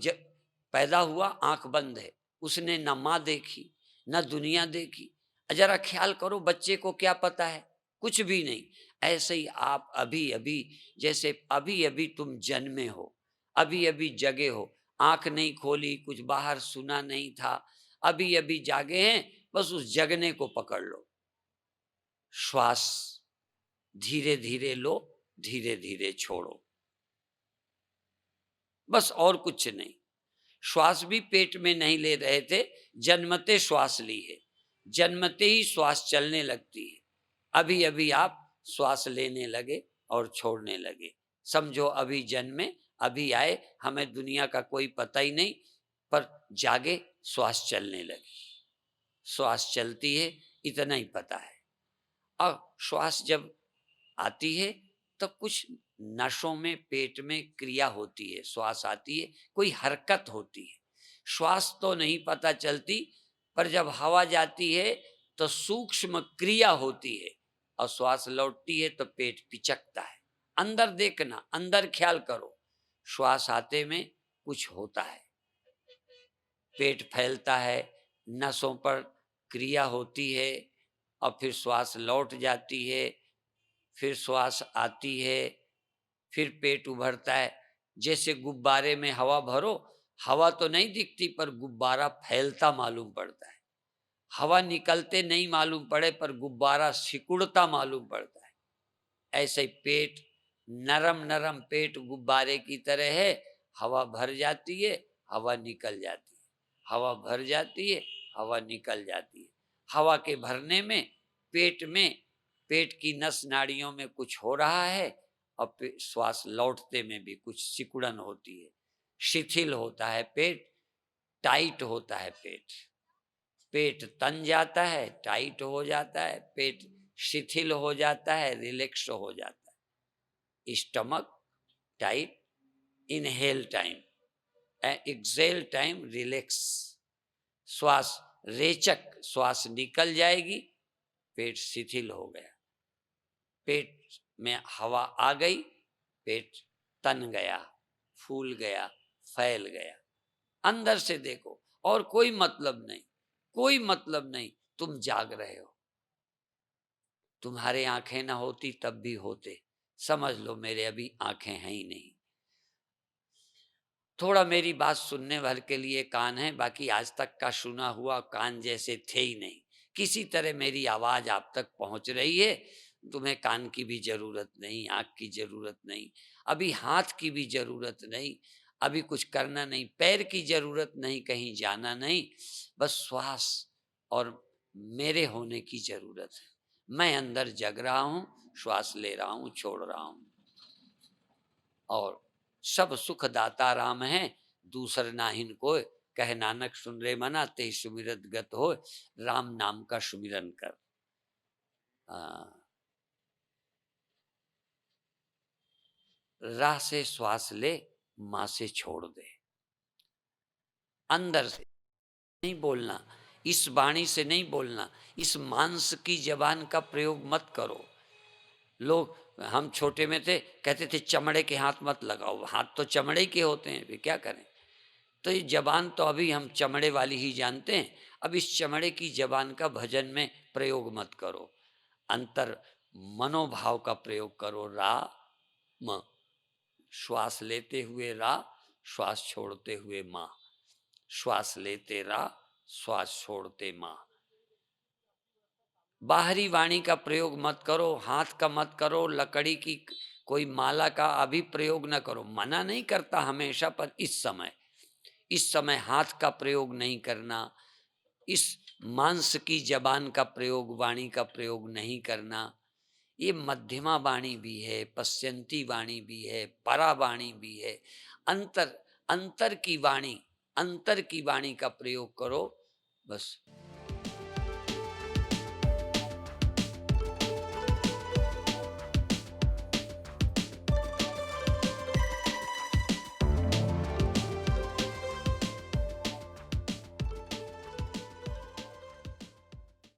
पैदा हुआ, आंख बंद है, उसने न माँ देखी न दुनिया देखी। जरा ख्याल करो, बच्चे को क्या पता है? कुछ भी नहीं। ऐसे ही आप अभी अभी, जैसे अभी अभी तुम जन्मे हो, अभी अभी जगे हो, आंख नहीं खोली, कुछ बाहर सुना नहीं था, अभी अभी जागे हैं। बस उस जगने को पकड़ लो। श्वास धीरे धीरे लो, धीरे धीरे छोड़ो, बस और कुछ नहीं। श्वास भी पेट में नहीं ले रहे थे, जन्मते श्वास ली है, जन्मते ही श्वास चलने लगती है। अभी अभी आप श्वास लेने लगे और छोड़ने लगे। समझो अभी जन्मे, अभी आए, हमें दुनिया का कोई पता ही नहीं, पर जागे, श्वास चलने लगी। श्वास चलती है, इतना ही पता है। अब श्वास जब आती है तो कुछ नसों में, पेट में क्रिया होती है, श्वास आती है, कोई हरकत होती है। श्वास तो नहीं पता चलती, पर जब हवा जाती है तो सूक्ष्म क्रिया होती है, और श्वास लौटती है तो पेट पिचकता है। अंदर देखना, अंदर ख्याल करो, श्वास आते में कुछ होता है, पेट फैलता है, नसों पर क्रिया होती है, और फिर श्वास लौट जाती है, फिर श्वास आती है, फिर पेट उभरता है। जैसे गुब्बारे में हवा भरो, हवा तो नहीं दिखती पर गुब्बारा फैलता मालूम पड़ता है। हवा निकलते नहीं मालूम पड़े पर गुब्बारा सिकुड़ता मालूम पड़ता है। ऐसे ही पेट, नरम नरम पेट गुब्बारे की तरह है। हवा भर जाती है, हवा निकल जाती है, हवा भर जाती है, हवा निकल जाती है। हवा के भरने में पेट में, पेट की नस नाड़ियों में कुछ हो रहा है, और श्वास लौटते में भी कुछ सिकुड़न होती है, शिथिल होता है पेट, टाइट होता है पेट। पेट तन जाता है, टाइट हो जाता है, पेट शिथिल हो जाता है, रिलैक्स हो जाता है। Stomach tight, inhale time, exhale time relax. श्वास रेचक, श्वास निकल जाएगी, पेट शिथिल हो गया, पेट में हवा आ गई, पेट तन गया, फूल गया, फैल गया। अंदर से देखो, और कोई मतलब नहीं, कोई मतलब नहीं। तुम जाग रहे हो, तुम्हारे आंखें ना होती तब भी होते। समझ लो मेरे अभी आंखें हैं ही नहीं। थोड़ा मेरी बात सुनने भर के लिए कान है, बाकी आज तक का सुना हुआ कान जैसे थे ही नहीं। किसी तरह मेरी आवाज आप तक पहुंच रही है। तुम्हें कान की भी जरूरत नहीं, आंख की जरूरत नहीं, अभी हाथ की भी जरूरत नहीं, अभी कुछ करना नहीं, पैर की जरूरत नहीं, कहीं जाना नहीं, बस श्वास और मेरे होने की जरूरत है। मैं अंदर जग रहा हूं, श्वास ले रहा हूं, छोड़ रहा हूं, और सब सुख दाता राम है, दूसर नाहिन कोय। कह नानक सुन रे मना, ते सुमिरत गत हो। राम नाम का सुमिरन कर। राह से श्वास ले, माँ से छोड़ दे। अंदर से नहीं बोलना, इस वाणी से नहीं बोलना, इस मांस की जबान का प्रयोग मत करो। लोग, हम छोटे में थे, कहते थे चमड़े के हाथ मत लगाओ। हाथ तो चमड़े के होते हैं, फिर क्या करें। तो ये जबान तो अभी हम चमड़े वाली ही जानते हैं। अब इस चमड़े की जबान का भजन में प्रयोग मत करो, अंतर मनोभाव का प्रयोग करो। रा म, श्वास लेते हुए रा, श्वास छोड़ते हुए माँ, श्वास लेते रा, श्वास छोड़ते माँ। बाहरी वाणी का प्रयोग मत करो, हाथ का मत करो, लकड़ी की कोई माला का अभी प्रयोग न करो। मना नहीं करता हमेशा, पर इस समय हाथ का प्रयोग नहीं करना, इस मांस की जबान का प्रयोग, वाणी का प्रयोग नहीं करना। ये मध्यमा वाणी भी है, पश्यंती वाणी भी है, परा वाणी भी है। अंतर, अंतर की वाणी, अंतर की वाणी का प्रयोग करो, बस।